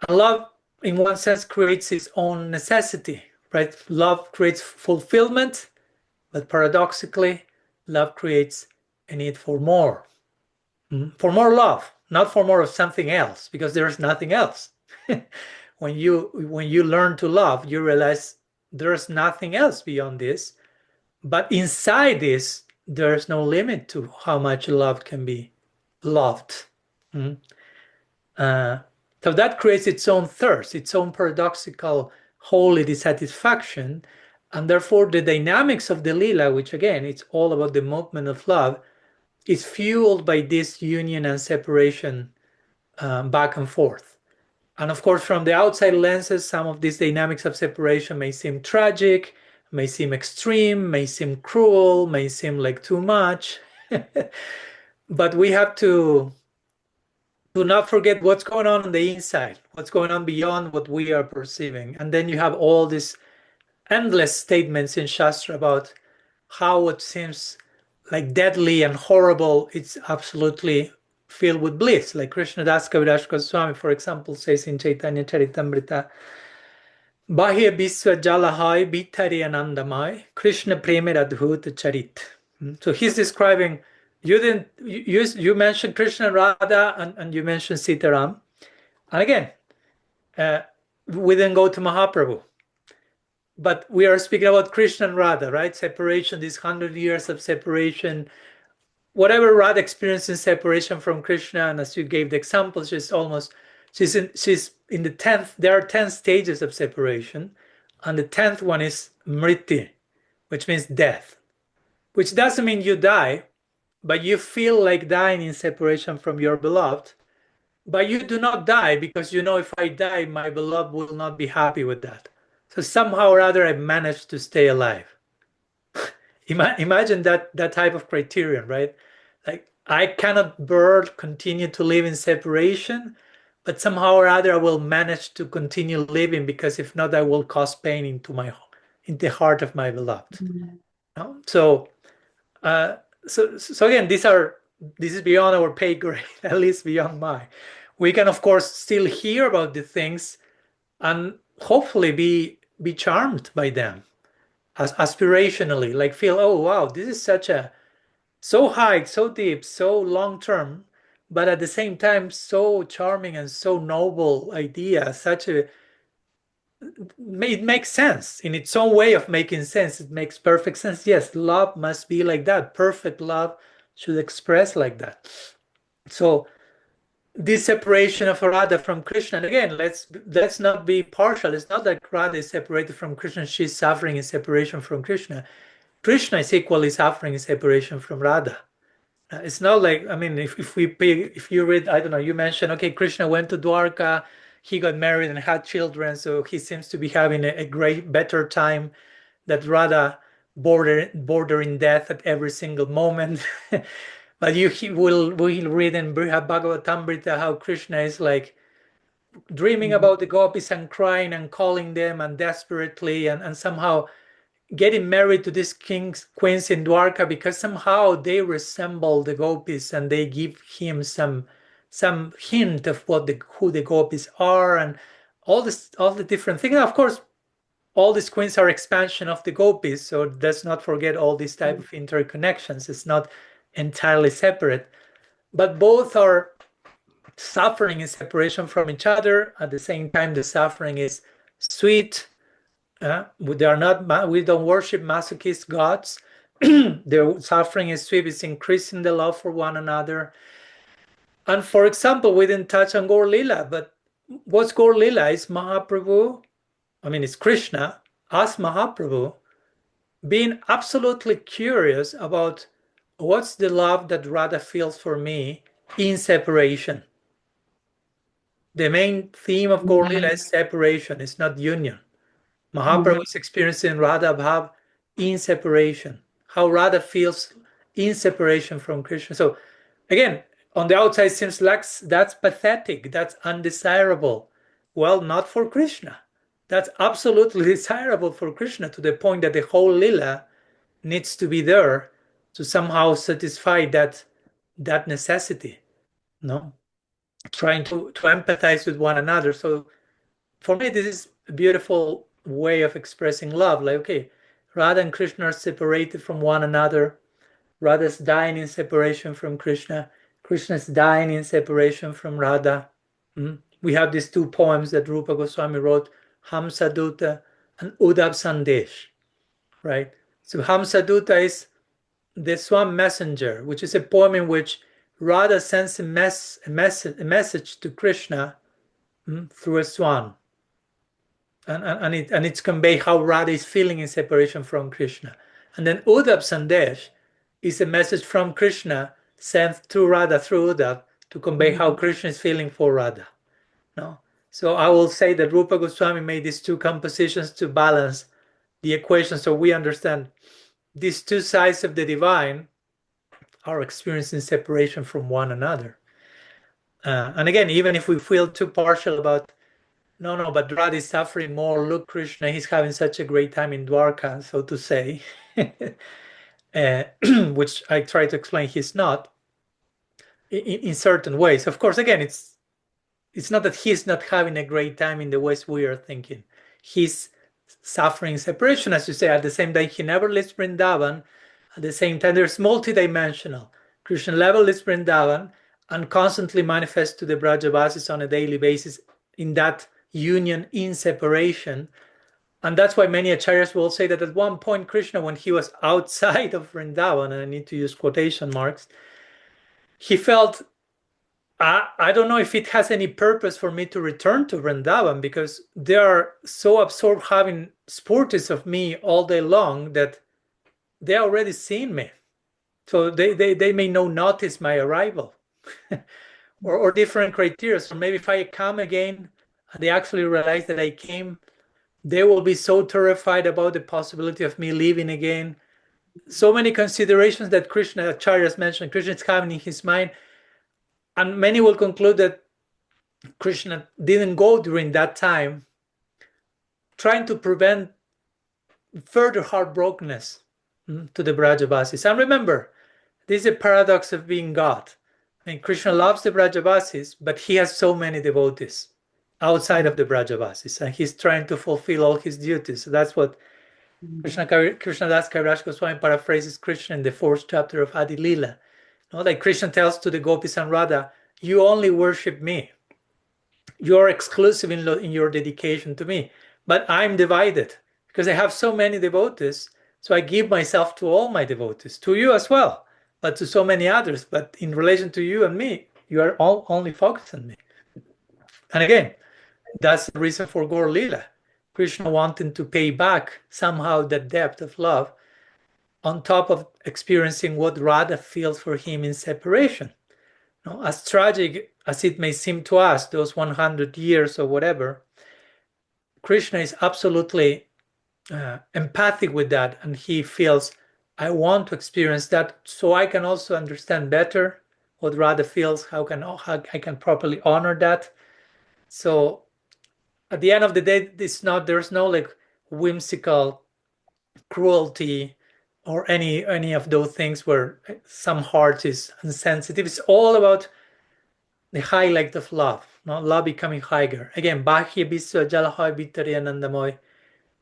And love, in one sense, creates its own necessity, right? Love creates fulfillment, but paradoxically, love creates a need for more love, not for more of something else, because there's nothing else. When you learn to love, you realize there's nothing else beyond this. But inside this, there's no limit to how much love can be loved. So that creates its own thirst, its own paradoxical holy dissatisfaction. And therefore, the dynamics of the lila, which again, it's all about the movement of love, is fueled by this union and separation back and forth. And of course, from the outside lenses, some of these dynamics of separation may seem tragic, may seem extreme, may seem cruel, may seem like too much. But we have to not forget what's going on the inside, what's going on beyond what we are perceiving. And then you have all these endless statements in Shastra about how what seems like deadly and horrible, it's absolutely filled with bliss. Like Krishna-das Kaviraj Goswami, for example, says in Chaitanya Charitamrita, Bahya Biswa Jalahai Bhitari Anandamai Krishna Preme Adhuta Charit. So he's describing, you mentioned Krishna and Radha, and you mentioned Sitaram. And again, we didn't go to Mahaprabhu. But we are speaking about Krishna and Radha, right? Separation, these 100 years of separation, whatever Radha experiences separation from Krishna, and as you gave the example, she's in the 10th. There are 10 stages of separation, and the 10th one is mriti, which means death, which doesn't mean you die, but you feel like dying in separation from your beloved. But you do not die because you know, if I die, my beloved will not be happy with that. So somehow or other, I managed to stay alive. Imagine that type of criterion, right? Like, I cannot continue to live in separation, but somehow or other I will manage to continue living, because if not, I will cause pain into the heart of my beloved. No? So again, this is beyond our pay grade, at least beyond mine. We can, of course, still hear about the things and hopefully be charmed by them, as aspirationally, like feel, oh wow, this is so high, so deep, so long term, but at the same time so charming and so noble idea. It makes sense in its own way of making sense. It makes perfect sense. Yes, love must be like that. Perfect love should express like that. So this separation of Radha from Krishna, and again, let's not be partial. It's not that Radha is separated from Krishna, she's suffering in separation from Krishna. Krishna is equally suffering in separation from Radha. It's not like, I mean, if you read, I don't know, you mentioned, okay, Krishna went to Dwarka, he got married and had children, so he seems to be having a better time, that Radha bordering death at every single moment. But we'll read in Bhagavatamrita how Krishna is like dreaming about the gopis and crying and calling them and desperately and somehow getting married to these queens in Dwarka, because somehow they resemble the gopis and they give him some hint of who the gopis are, and all the different things. Of course, all these queens are expansion of the gopis, so let's not forget all these type of interconnections. It's not entirely separate, but both are suffering in separation from each other. At the same time, the suffering is sweet. We don't worship masochist gods. Their suffering is sweet. It's increasing the love for one another. And for example, we didn't touch on Gaur Lila, but what's Gaur Lila? Is Mahaprabhu, I mean, it's Krishna as Mahaprabhu being absolutely curious about what's the love that Radha feels for me in separation. The main theme of Gaur Lila is separation, it's not union. Mahaprabhu is experiencing Radha Bhav in separation, how Radha feels in separation from Krishna. So again, on the outside seems like that's pathetic, that's undesirable. Well, not for Krishna. That's absolutely desirable for Krishna, to the point that the whole Lila needs to be there to somehow satisfy that necessity. No, trying to empathize with one another. So for me, this is a beautiful way of expressing love. Like, okay, Radha and Krishna are separated from one another. Radha's dying in separation from Krishna. Krishna's dying in separation from Radha. We have these two poems that Rupa Goswami wrote, Hamsaduta and Udab Sandesh, right? So Hamsaduta is the Swan Messenger, which is a poem in which Radha sends a message to Krishna through a swan. And it's convey how Radha is feeling in separation from Krishna. And then Udab Sandesh is a message from Krishna sent through Radha, through Udab, to convey how Krishna is feeling for Radha. No? So I will say that Rupa Goswami made these two compositions to balance the equation, so we understand these two sides of the divine are experiencing separation from one another. And again, even if we feel too partial about, no, but Radha is suffering more, look, Krishna, he's having such a great time in Dwarka, so to say, which I try to explain he's not, in certain ways. Of course, again, it's not that he's not having a great time in the ways we are thinking. He's suffering separation, as you say. At the same time, he never leaves Vrindavan. At the same time, there's multidimensional. Krishna never leaves Vrindavan and constantly manifests to the Brajavasis on a daily basis in that union in separation. And that's why many acharyas will say that at one point Krishna, when he was outside of Vrindavan, and I need to use quotation marks, he felt, I don't know if it has any purpose for me to return to Vrindavan, because they are so absorbed having spurtis of me all day long that they already seen me. So they may not notice my arrival or different criteria. So maybe if I come again and they actually realize that I came, they will be so terrified about the possibility of me leaving again. So many considerations that Krishna Acharyas mentioned, Krishna is having in his mind. And many will conclude that Krishna didn't go during that time, trying to prevent further heartbrokenness to the Brajavasis. And remember, this is a paradox of being God. I mean, Krishna loves the Brajavasis, but he has so many devotees outside of the Brajavasis, and he's trying to fulfill all his duties. So that's what Krishnadas Kaviraj Goswami paraphrases Krishna in the 4th chapter of Adi Lila. Like Krishna tells to the Gopis and Radha, you only worship me. You're exclusive in your dedication to me. But I'm divided because I have so many devotees. So I give myself to all my devotees, to you as well, but to so many others. But in relation to you and me, you are all only focused on me. And again, that's the reason for Gaur Lila. Krishna wanting to pay back somehow that depth of love on top of experiencing what Radha feels for him in separation. As tragic as it may seem to us, those 100 years or whatever, Krishna is absolutely empathic with that, and he feels, I want to experience that so I can also understand better what Radha feels, how I can properly honor that. So at the end of the day, there's no like whimsical cruelty or any of those things where some heart is insensitive. It's all about the highlight of love, love becoming higher. Again, Bahya Biswa Jalahoy Bitari Anandamoy,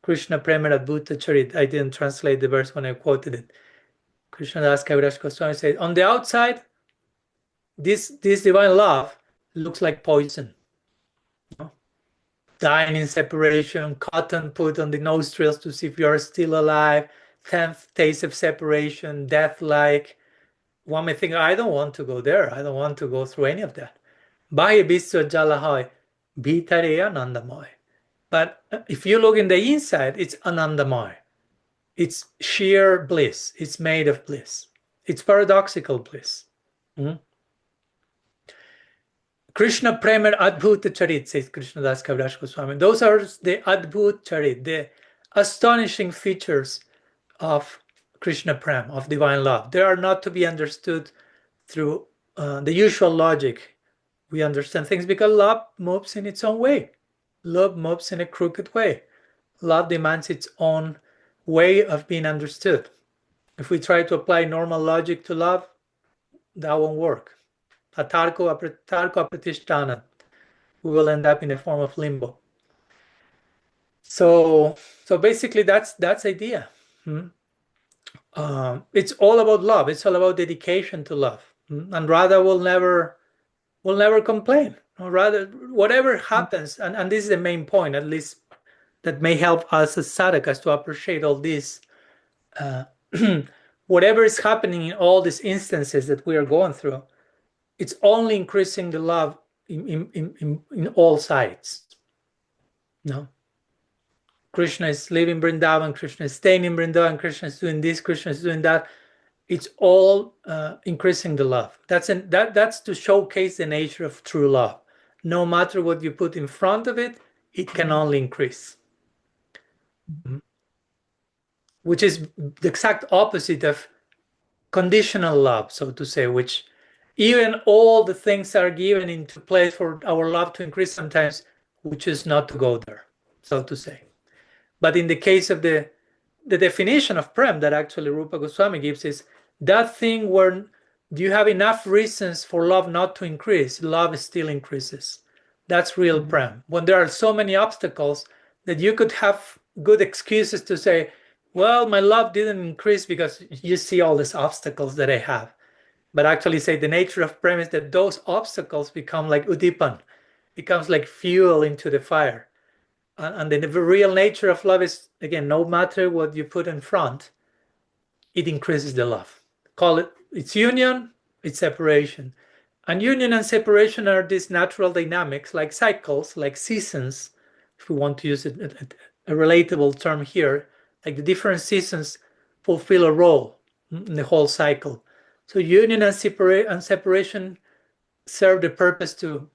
Krishna Prema Adbhuta Charit. I didn't translate the verse when I quoted it. Krishnadas Kaviraj Goswami said, on the outside, this divine love looks like poison. Dying in separation, cotton put on the nostrils to see if you are still alive, 10th taste of separation, death-like. One may think, I don't want to go there. I don't want to go through any of that. Bahya Biswa Jalahoy, Bhitare Anandamoy. But if you look in the inside, it's Anandamoy. It's sheer bliss. It's made of bliss. It's paradoxical bliss. Krishna Prema Adbhuta Charit, says Krishnadas Kaviraj Goswami. Those are the Adbhut Charit, the astonishing features of Krishna Prem, of divine love. They are not to be understood through the usual logic. We understand things because love moves in its own way. Love moves in a crooked way. Love demands its own way of being understood. If we try to apply normal logic to love, that won't work. Atarko apratishthana. We will end up in a form of limbo. So basically that's idea. It's all about love. It's all about dedication to love. And Radha will never complain. Rather, whatever happens, and this is the main point, at least that may help us as sadhakas to appreciate all this. Whatever is happening in all these instances that we are going through, it's only increasing the love in all sides. Krishna is leaving Vrindavan, Krishna is staying in Vrindavan, Krishna is doing this, Krishna is doing that. It's all increasing the love. That's to showcase the nature of true love. No matter what you put in front of it, it can only increase. Which is the exact opposite of conditional love, so to say, which even all the things are given into place for our love to increase, sometimes we choose not to go there, so to say. But in the case of the definition of Prem that actually Rupa Goswami gives is that thing where you have enough reasons for love not to increase, love still increases. That's real Prem. When there are so many obstacles that you could have good excuses to say, well, my love didn't increase because you see all these obstacles that I have. But actually say the nature of Prem is that those obstacles become like udipan, becomes like fuel into the fire. And the real nature of love is, again, no matter what you put in front, it increases the love. Call it, it's union, it's separation. And union and separation are these natural dynamics, like cycles, like seasons, if we want to use it, a relatable term here, like the different seasons fulfill a role in the whole cycle. So union and separation serve the purpose to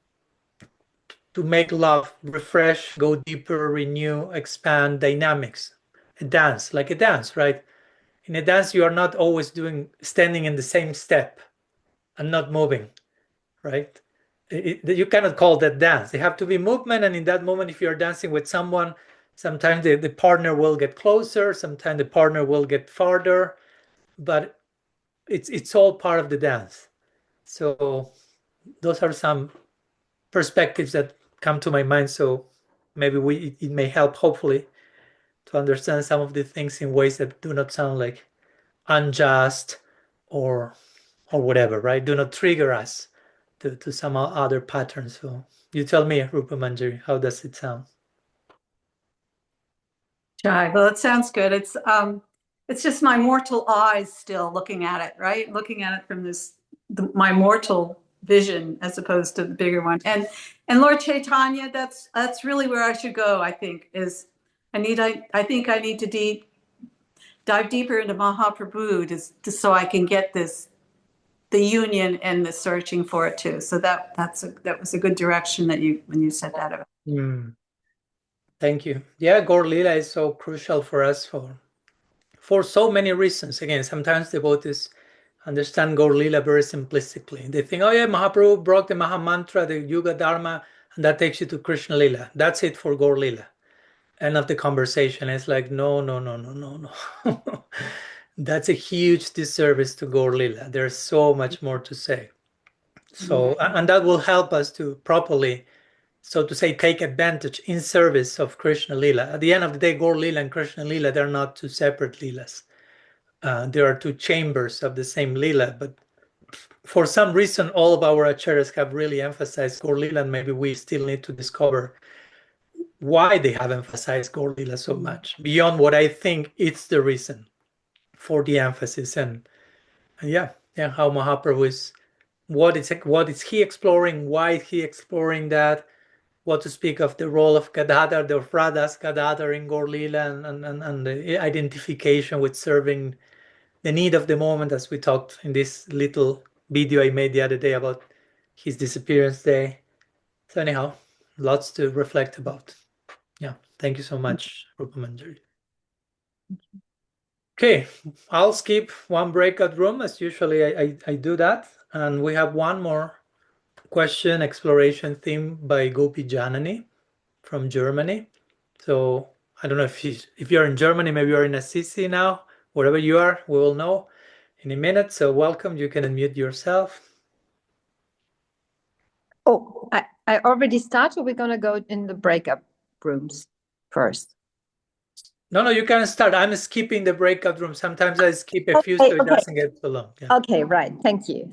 make love refresh, go deeper, renew, expand dynamics. A dance, like a dance, right? In a dance, you are not always standing in the same step and not moving, right? You cannot call that dance. They have to be movement, and in that moment, if you're dancing with someone, sometimes the partner will get closer, sometimes the partner will get farther, but it's all part of the dance. So those are some perspectives that come to my mind. So maybe it may help, hopefully, to understand some of the things in ways that do not sound like unjust or whatever, right? Do not trigger us to some other patterns. So you tell me, Rupa Manjari, how does it sound? Jai, well, it sounds good. It's just my mortal eyes still looking at it, right? Looking at it from my mortal vision as opposed to the bigger one. And Lord Chaitanya, that's really where I should go. I think I think I need to dive deeper into Mahaprabhu just so I can get the union and the searching for it too. So that was a good direction when you said that about. Thank you. Yeah, Gaur Lila is so crucial for us for so many reasons. Again, sometimes devotees understand Gaur Lila very simplistically. They think, oh yeah, Mahaprabhu broke the Maha Mantra, the Yuga Dharma, and that takes you to Krishna Lila. That's it for Gaur Lila. End of the conversation. It's like, no. That's a huge disservice to Gaur Lila. There's so much more to say. So, and that will help us to properly, so to say, take advantage in service of Krishna Lila. At the end of the day, Gaur Lila and Krishna Lila, they're not two separate Lilas. There are two chambers of the same Lila, but for some reason, all of our acharyas have really emphasized Gaur Lila, and maybe we still need to discover why they have emphasized Gaur Lila so much, beyond what I think it's the reason for the emphasis. And yeah, how Mahaprabhu is, what is he exploring, why is he exploring that, what to speak of the role of Gadadhar, the Radha's Gadadhar in Gaur Lila, and the identification with serving the need of the moment, as we talked in this little video I made the other day about his disappearance day. So anyhow, lots to reflect about. Yeah, thank you so much, Rupa Manjari. Okay, I'll skip one breakout room, as usually I do that. And we have one more question, exploration theme by Gopi Janani from Germany. So I don't know if you're in Germany, maybe you're in Assisi now, wherever you are, we will know in a minute. So welcome, you can unmute yourself. Oh, I already started. We're going to go in the breakup rooms first. No, you can start. I'm skipping the breakout room. Sometimes I skip a few so it doesn't get too long. Yeah. Okay, right. Thank you.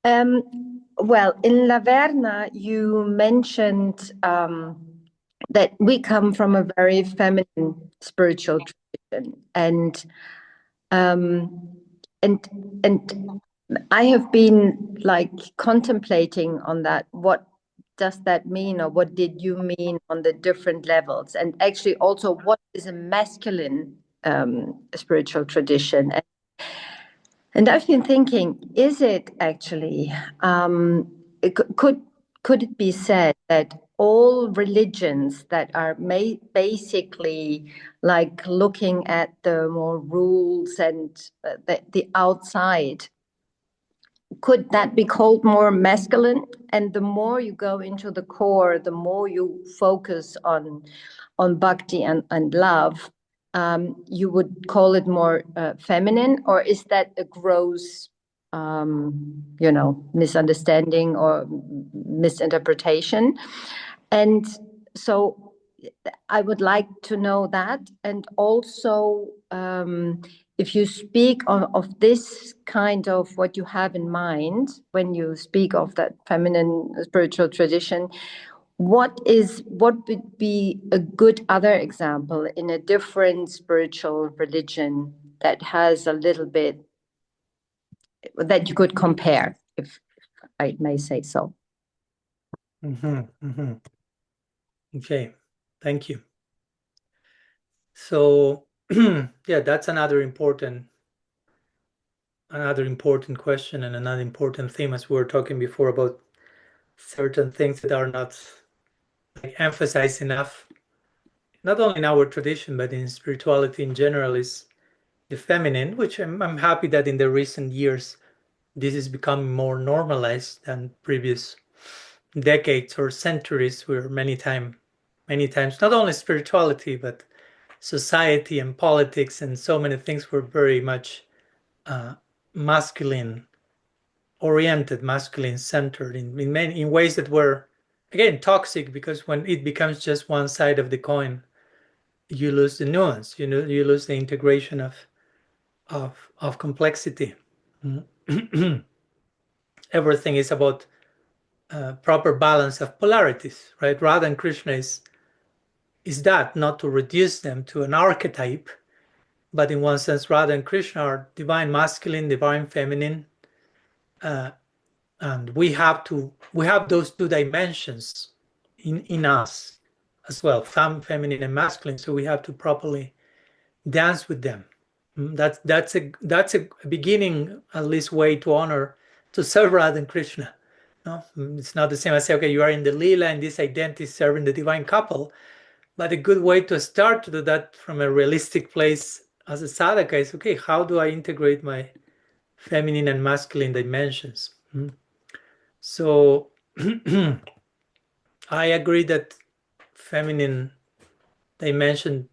Well, in Laverna, you mentioned that we come from a very feminine spiritual tradition, and I have been like contemplating on that. What does that mean, or what did you mean on the different levels? And actually also, what is a masculine spiritual tradition? And I've been thinking, is it actually, could it be said that all religions that are basically like looking at the more rules and the outside, could that be called more masculine? And the more you go into the core, the more you focus on bhakti and love, you would call it more feminine? Or is that a gross misunderstanding or misinterpretation? And so I would like to know that. And also, if you speak of this kind of what you have in mind when you speak of that feminine spiritual tradition, what would be a good other example in a different spiritual religion that has a little bit that you could compare, if I may say so? Okay, thank you. So yeah, that's another important question and another important theme, as we were talking before about certain things that are not emphasized enough, not only in our tradition but in spirituality in general, is the feminine, which I'm happy that in the recent years this is becoming more normalized than previous decades or centuries, where many times not only spirituality but society and politics and so many things were very much masculine oriented, masculine centered in ways that were, again, toxic, because when it becomes just one side of the coin, you lose the nuance, you lose the integration of complexity. Everything is about proper balance of polarities, right? Radha and Krishna is that, not to reduce them to an archetype, but in one sense, Radha and Krishna are divine masculine, divine feminine, and we have those two dimensions in us as well, feminine and masculine. So we have to properly dance with them. That's a beginning, at least, way to honor, to serve Radha and Krishna. No, it's not the same as say, okay, you are in the lila and this identity serving the divine couple, but a good way to start to do that from a realistic place as a sadhaka is, okay, how do I integrate my feminine and masculine dimensions? So I agree that feminine dimension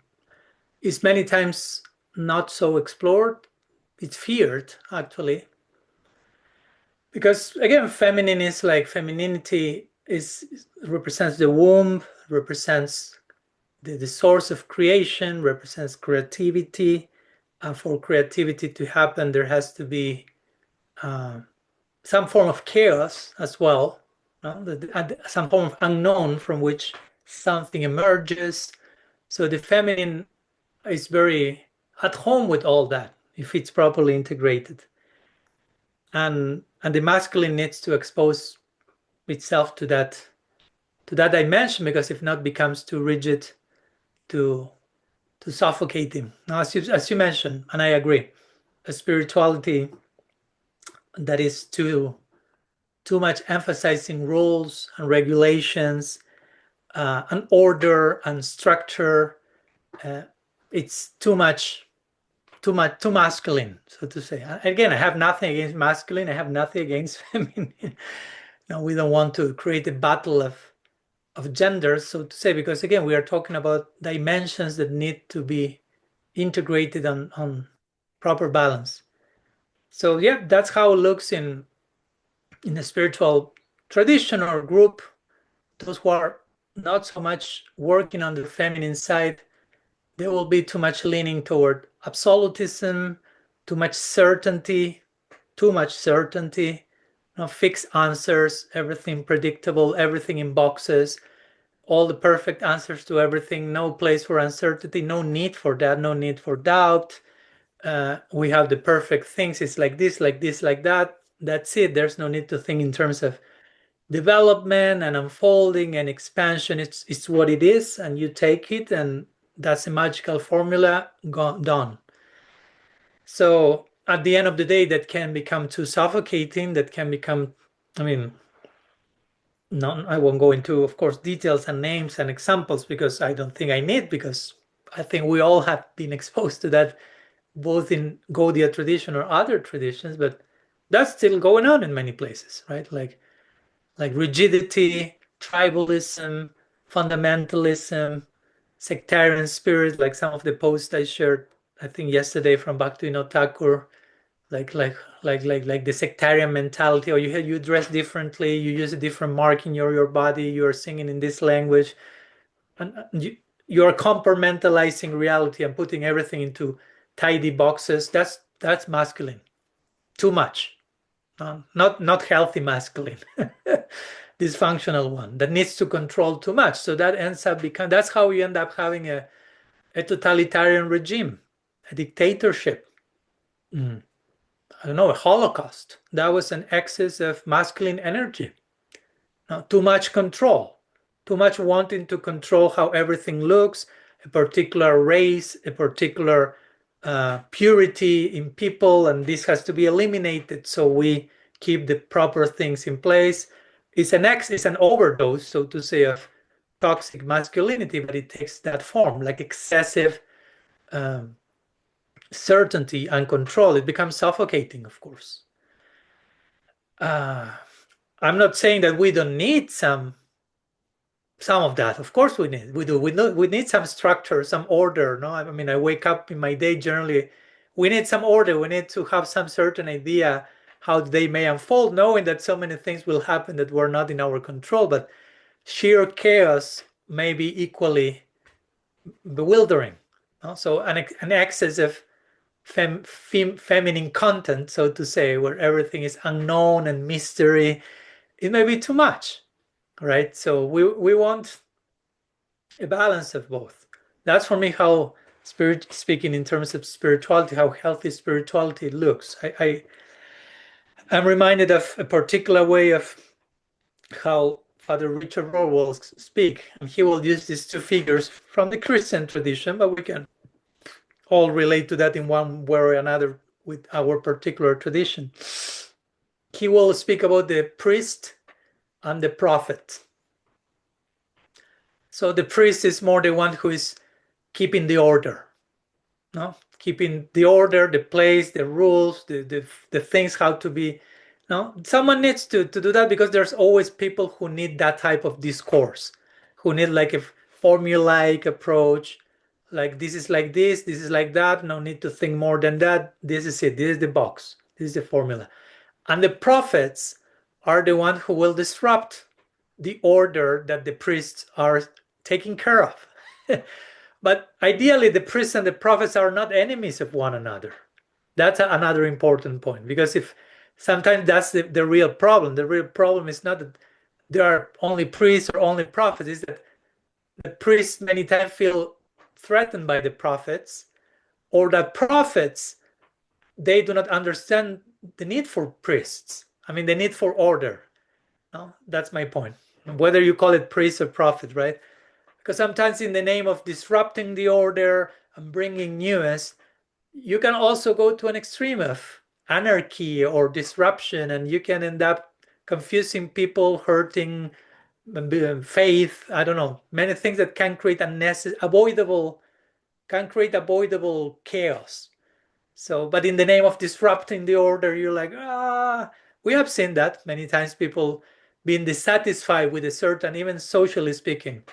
is many times not so explored. It's feared, actually, because again, feminine is like femininity represents the womb, represents the source of creation, represents creativity, and for creativity to happen, there has to be some form of chaos as well, some form of unknown from which something emerges. So the feminine is very at home with all that if it's properly integrated, and the masculine needs to expose itself to that dimension, because if not, becomes too rigid, to suffocating. Now, as you mentioned, and I agree, a spirituality that is too much emphasizing rules and regulations, and order and structure, it's too masculine, so to say. Again, I have nothing against masculine, I have nothing against feminine. No, we don't want to create a battle of genders, so to say, because again, we are talking about dimensions that need to be integrated on proper balance. So yeah, that's how it looks in a spiritual tradition or group. Those who are not so much working on the feminine side, there will be too much leaning toward absolutism, too much certainty, fixed answers, everything predictable, everything in boxes, all the perfect answers to everything, no place for uncertainty, no need for that, no need for doubt. We have the perfect things, it's like this, like that, that's it. There's no need to think in terms of development and unfolding and expansion. It's what it is, and you take it, and that's a magical formula, done. So at the end of the day, that can become too suffocating, that can become, I won't go into, of course, details and names and examples, because I don't think I need, because I think we all have been exposed to that, both in Gaudiya tradition or other traditions, but that's still going on in many places, right? Like rigidity, tribalism, fundamentalism, sectarian spirit, like some of the posts I shared, I think yesterday, from Bhaktivinoda Thakur, like the sectarian mentality, or you dress differently, you use a different mark in your body, you are singing in this language, and you are compartmentalizing reality and putting everything into tidy boxes. That's masculine, too much, not healthy masculine. dysfunctional one that needs to control too much. So that ends up becoming, that's how you end up having a totalitarian regime, a dictatorship. I don't know, a Holocaust. That was an excess of masculine energy. Too much control, too much wanting to control how everything looks, a particular race, a particular purity in people, and this has to be eliminated so we keep the proper things in place. It's an overdose, so to say, of toxic masculinity, but it takes that form, like excessive certainty and control. It becomes suffocating, of course. I'm not saying that we don't need some of that. Of course we do. We need some structure, some order. No, I mean, I wake up in my day generally. We need some order. We need to have some certain idea how they may unfold, knowing that so many things will happen that were not in our control. But sheer chaos may be equally bewildering. No? So an excess of feminine content, so to say, where everything is unknown and mystery, it may be too much, right? So we want a balance of both. That's for me how speaking in terms of spirituality, how healthy spirituality looks. I'm reminded of a particular way of how Father Richard Rohr will speak, and he will use these two figures from the Christian tradition, but we can all relate to that in one way or another with our particular tradition. He will speak about the priest and the prophet. So the priest is more the one who is keeping the order, no? Keeping the order, the place, the rules, the things how to be. No, someone needs to do that, because there's always people who need that type of discourse, who need like a formulaic approach, like this is like this is like that, no need to think more than that, this is it, this is the box, this is the formula. And the prophets are the ones who will disrupt the order that the priests are taking care of. But ideally, the priests and the prophets are not enemies of one another. That's another important point, because if sometimes that's the real problem. The real problem is not that there are only priests or only prophets, is that the priests many times feel threatened by the prophets, or that prophets, they do not understand the need for priests. I mean, the need for order. No, that's my point. Whether you call it priest or prophet, right? Because sometimes in the name of disrupting the order and bringing newness, you can also go to an extreme of anarchy or disruption, and you can end up confusing people, hurting faith, I don't know, many things that can create avoidable chaos. So, but in the name of disrupting the order, you're like, we have seen that many times, people being dissatisfied with a certain, even socially speaking.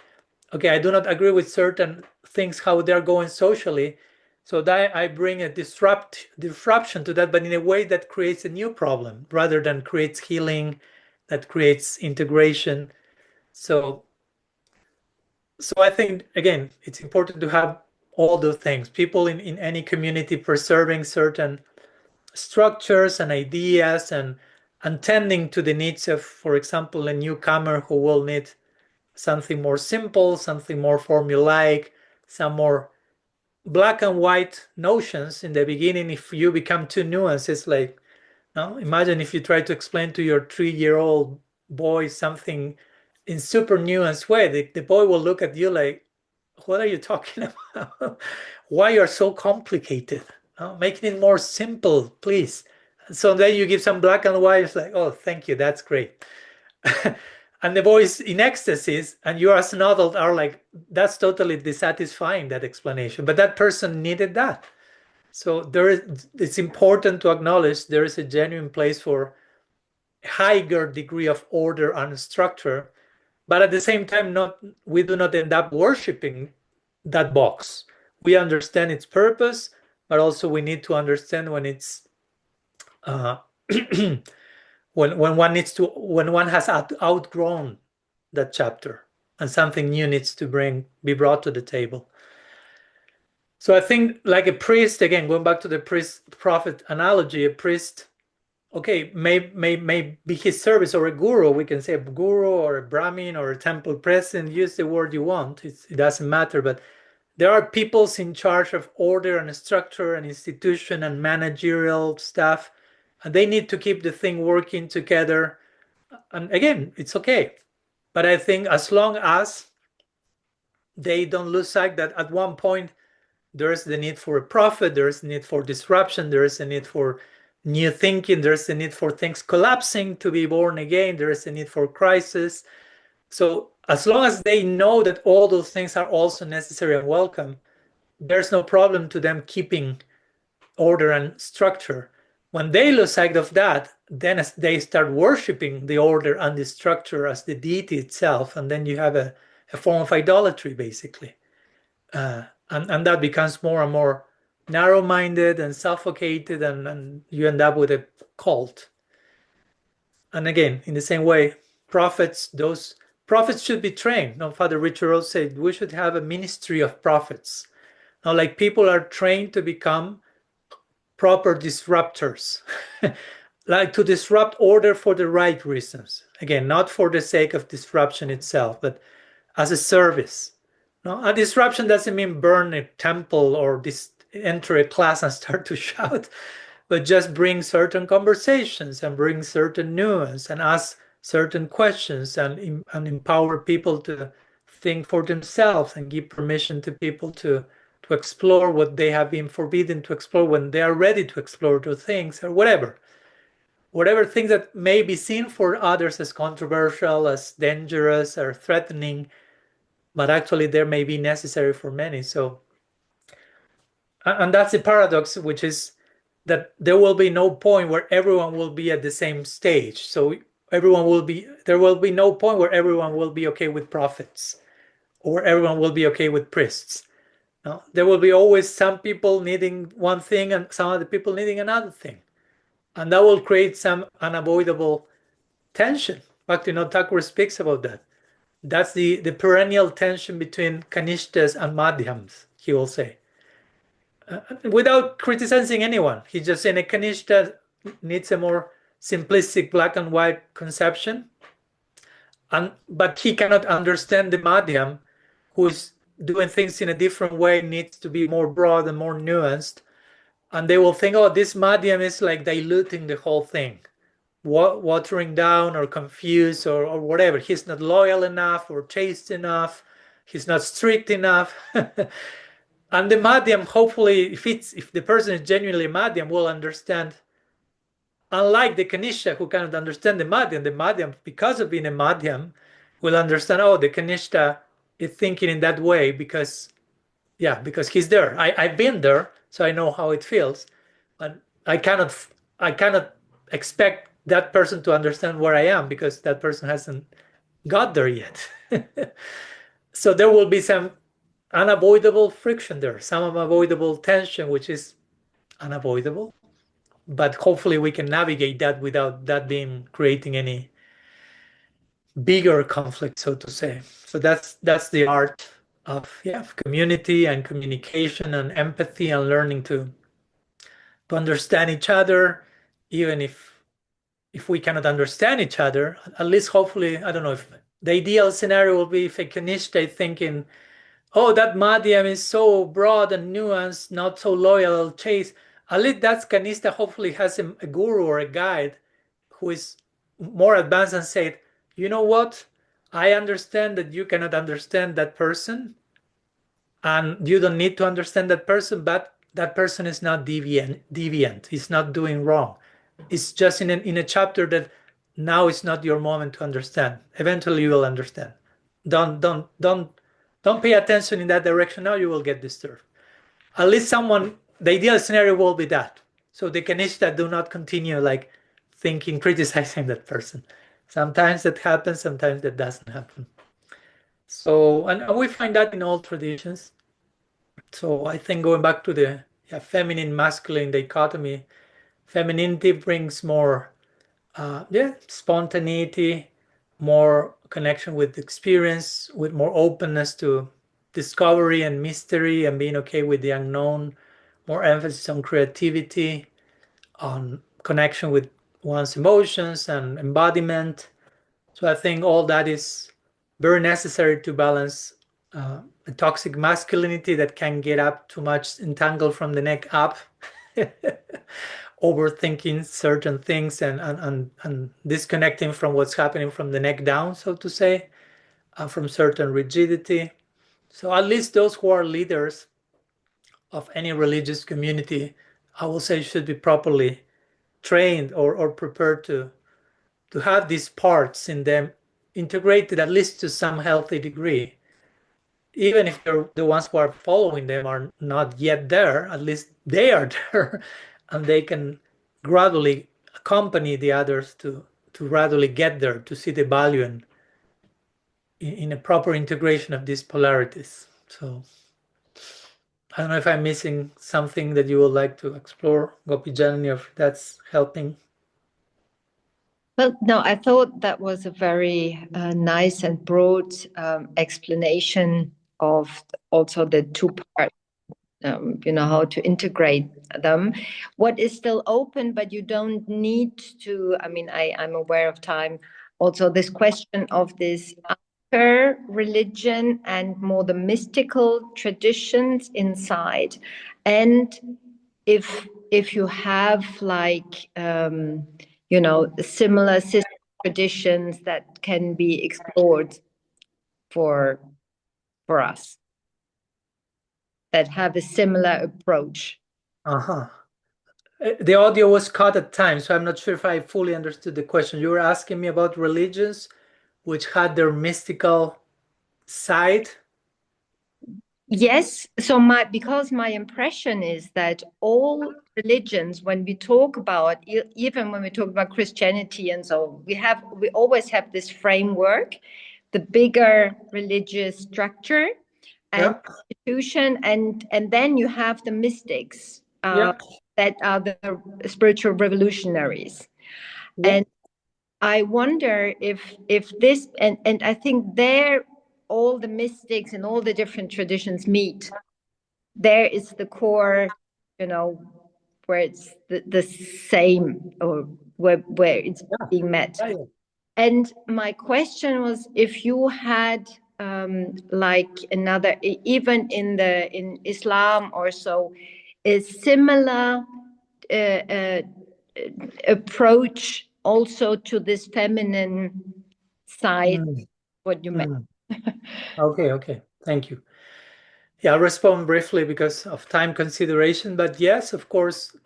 Okay, I do not agree with certain things, how they're going socially. So that I bring a disruption to that, but in a way that creates a new problem rather than creates healing, that creates integration. So I think, again, it's important to have all those things. People in any community preserving certain structures and ideas and tending to the needs of, for example, a newcomer who will need something more simple, something more formulaic, some more black and white notions in the beginning. If you become too nuanced, it's like, no, imagine if you try to explain to your 3-year-old boy something in super nuanced way, the boy will look at you like, what are you talking about? Why you're so complicated? No, making it more simple, please. So then you give some black and white, it's like, oh, thank you, that's great. And the boy is in ecstasies, and you as an adult are like, that's totally dissatisfying, that explanation. But that person needed that. So it's important to acknowledge there is a genuine place for a higher degree of order and structure, but at the same time, we do not end up worshiping that box. We understand its purpose, but also we need to understand when it's when one has outgrown that chapter and something new needs to be brought to the table. So I think, like a priest, again, going back to the priest prophet analogy, a priest okay, may be his service or a guru. We can say a guru or a Brahmin or a temple president. Use the word you want. It doesn't matter. But there are peoples in charge of order and structure and institution and managerial stuff, and they need to keep the thing working together. And again, it's okay. But I think as long as they don't lose sight that at one point there is the need for a prophet, there is the need for disruption, there is a need for new thinking, there is the need for things collapsing to be born again, there is a need for crisis. So as long as they know that all those things are also necessary and welcome, there's no problem to them keeping order and structure. When they lose sight of that, then as they start worshiping the order and the structure as the deity itself, and then you have a form of idolatry, basically. And that becomes more and more narrow-minded and suffocated, and you end up with a cult. And again, in the same way, those prophets should be trained. Now, Father Richard Rose said we should have a ministry of prophets. Now, like people are trained to become proper disruptors, like to disrupt order for the right reasons. Again, not for the sake of disruption itself, but as a service. No, a disruption doesn't mean burn a temple or enter a class and start to shout, but just bring certain conversations and bring certain nuance and ask certain questions and empower people to think for themselves and give permission to people to explore what they have been forbidden to explore when they are ready to explore those things, or whatever things that may be seen for others as controversial, as dangerous or threatening, but actually there may be necessary for many. So, and that's the paradox, which is that there will be no point where everyone will be at the same stage. So there will be no point where everyone will be okay with prophets or everyone will be okay with priests. No, there will be always some people needing one thing and some other people needing another thing. And that will create some unavoidable tension. Bhaktivinoda Thakur speaks about that. That's the perennial tension between kanishtas and madhyams, he will say. Without criticizing anyone. He's just saying a kanishta needs a more simplistic black and white conception. But he cannot understand the madhyam, who is doing things in a different way, needs to be more broad and more nuanced. And they will think, oh, this madhyam is like diluting the whole thing, watering down or confused or whatever. He's not loyal enough or chaste enough. He's not strict enough. And the madhyam, hopefully, if the person is genuinely madhyam, will understand. Unlike the kanishta, who cannot understand the madhyam, because of being a madhyam, will understand, oh, the kanishta is thinking in that way because he's there. I've been there, so I know how it feels. But I cannot expect that person to understand where I am because that person hasn't got there yet. So there will be some unavoidable friction there, some unavoidable tension, which is unavoidable. But hopefully we can navigate that without that being creating any bigger conflict, so to say. So that's the art of community and communication and empathy and learning to understand each other, even if we cannot understand each other. At least hopefully, I don't know, if the ideal scenario will be if a kanishta is thinking, oh, that madhyam is so broad and nuanced, not so loyal, chaste. At least that kanishta hopefully has a guru or a guide who is more advanced and said, you know what? I understand that you cannot understand that person, and you don't need to understand that person, but that person is not deviant. He's not doing wrong. It's just in a chapter that now is not your moment to understand. Eventually you will understand. Don't pay attention in that direction. Now you will get disturbed. At least the ideal scenario will be that. So the kanishta do not continue like thinking, criticizing that person. Sometimes that happens, sometimes that doesn't happen. So, and we find that in all traditions. So I think going back to the feminine masculine dichotomy, femininity brings more spontaneity, more connection with experience, with more openness to discovery and mystery and being okay with the unknown, more emphasis on creativity, on connection with one's emotions and embodiment. So I think all that is very necessary to balance a toxic masculinity that can get up too much entangled from the neck up, overthinking certain things and disconnecting from what's happening from the neck down, so to say, from certain rigidity. So at least those who are leaders of any religious community, I will say, should be properly trained or prepared to have these parts in them integrated at least to some healthy degree. Even if the ones who are following them are not yet there, at least they are there, and they can gradually accompany the others to gradually get there, to see the value in a proper integration of these polarities. So I don't know if I'm missing something that you would like to explore, Gopijan, if that's helping. Well, no, I thought that was a very nice and broad explanation of also the two parts, how to integrate them. What is still open, but you don't need to, I'm aware of time, also this question of this other religion and more the mystical traditions inside. And if you have like, similar system traditions that can be explored for us that have a similar approach. The audio was cut at times, so I'm not sure if I fully understood the question. You were asking me about religions which had their mystical side. Yes. So because my impression is that all religions, when we talk about, even when we talk about Christianity and so, we always have this framework, the bigger religious structure and institution, and then you have the mystics that are the spiritual revolutionaries. And I wonder if this, and I think there all the mystics and all the different traditions meet. There is the core, where it's the same, or where it's being met. And my question was, if you had like another, even in Islam or so, a similar approach also to this feminine side, what you meant. Okay, thank you. Yeah, I'll respond briefly because of time consideration, but yes, of course,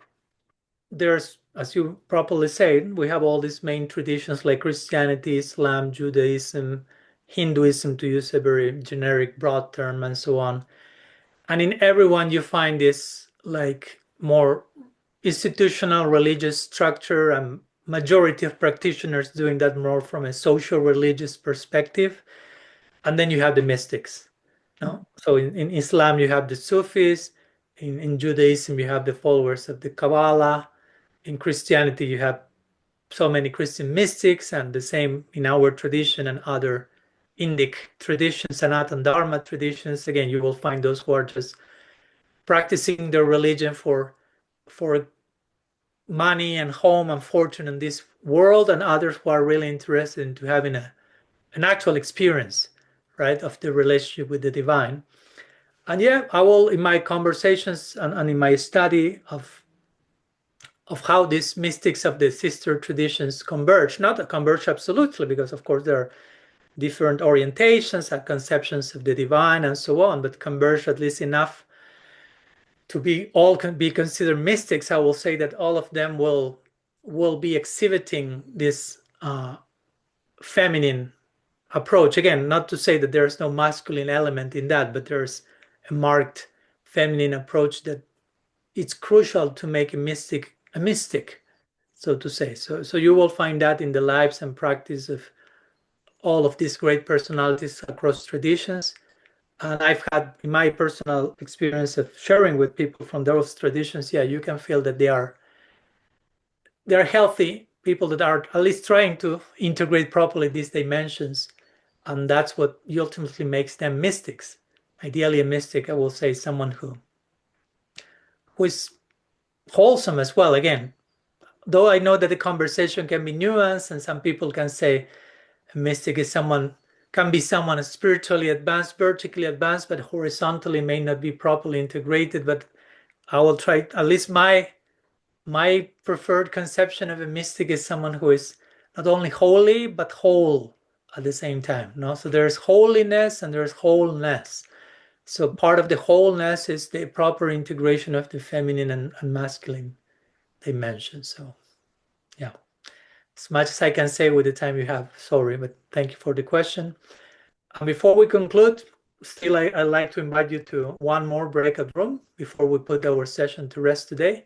there's, as you properly said, we have all these main traditions like Christianity, Islam, Judaism, Hinduism, to use a very generic, broad term, and so on. And in everyone, you find this like more institutional religious structure, and majority of practitioners doing that more from a social religious perspective. And then you have the mystics. No? So in Islam, you have the Sufis. In Judaism, you have the followers of the Kabbalah. In Christianity, you have so many Christian mystics, and the same in our tradition and other Indic traditions, Sanatana Dharma traditions. Again, you will find those who are just practicing their religion for money and home and fortune in this world, and others who are really interested into having an actual experience, right, of the relationship with the divine. And yeah, I will, in my conversations and in my study of how these mystics of the sister traditions converge, not converge absolutely, because of course there are different orientations and conceptions of the divine and so on, but converge at least enough to be considered mystics. I will say that all of them will be exhibiting this feminine approach. Again, not to say that there's no masculine element in that, but there's a marked feminine approach that it's crucial to make a mystic, so to say. So you will find that in the lives and practice of all of these great personalities across traditions. And I've had, in my personal experience of sharing with people from those traditions, yeah, you can feel that they're healthy people that are at least trying to integrate properly these dimensions. And that's what ultimately makes them mystics. Ideally, a mystic, I will say, someone who is wholesome as well. Again, though I know that the conversation can be nuanced, and some people can say a mystic is can be someone spiritually advanced, vertically advanced, but horizontally may not be properly integrated. But I will try, at least my preferred conception of a mystic is someone who is not only holy, but whole at the same time. No? So there's holiness and there's wholeness. So part of the wholeness is the proper integration of the feminine and masculine dimensions. So yeah, as much as I can say with the time you have. Sorry, but thank you for the question. And before we conclude, still I'd like to invite you to one more breakout room before we put our session to rest today.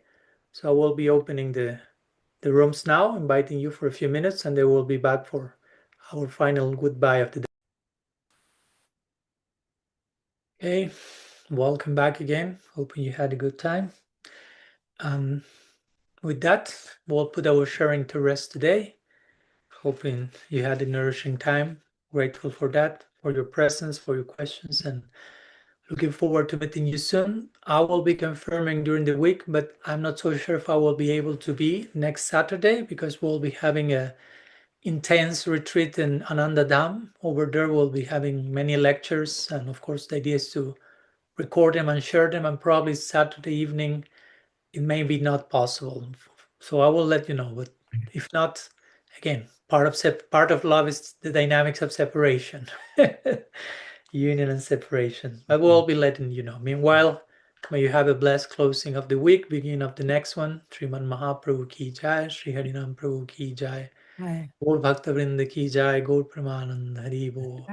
So I will be opening the rooms now, inviting you for a few minutes, and they will be back for our final goodbye of the day. Okay, welcome back again. Hoping you had a good time. With that, we'll put our sharing to rest today. Hoping you had a nourishing time. Grateful for that, for your presence, for your questions, and looking forward to meeting you soon. I will be confirming during the week, but I'm not so sure if I will be able to be next Saturday because we'll be having a intense retreat in Ananda Dham. Over there, we'll be having many lectures, and of course, the idea is to record them and share them. And probably Saturday evening, it may be not possible. So I will let you know. But if not, again, part of love is the dynamics of separation. Union and separation. I will be letting you know. Meanwhile, may you have a blessed closing of the week, beginning of the next one. Sriman Mahaprabhu ki jai, Sri Harinam Prabhu ki jai, Gaur Bhakta Vrinda ki jai, Gaur Pramanand Hari Bol.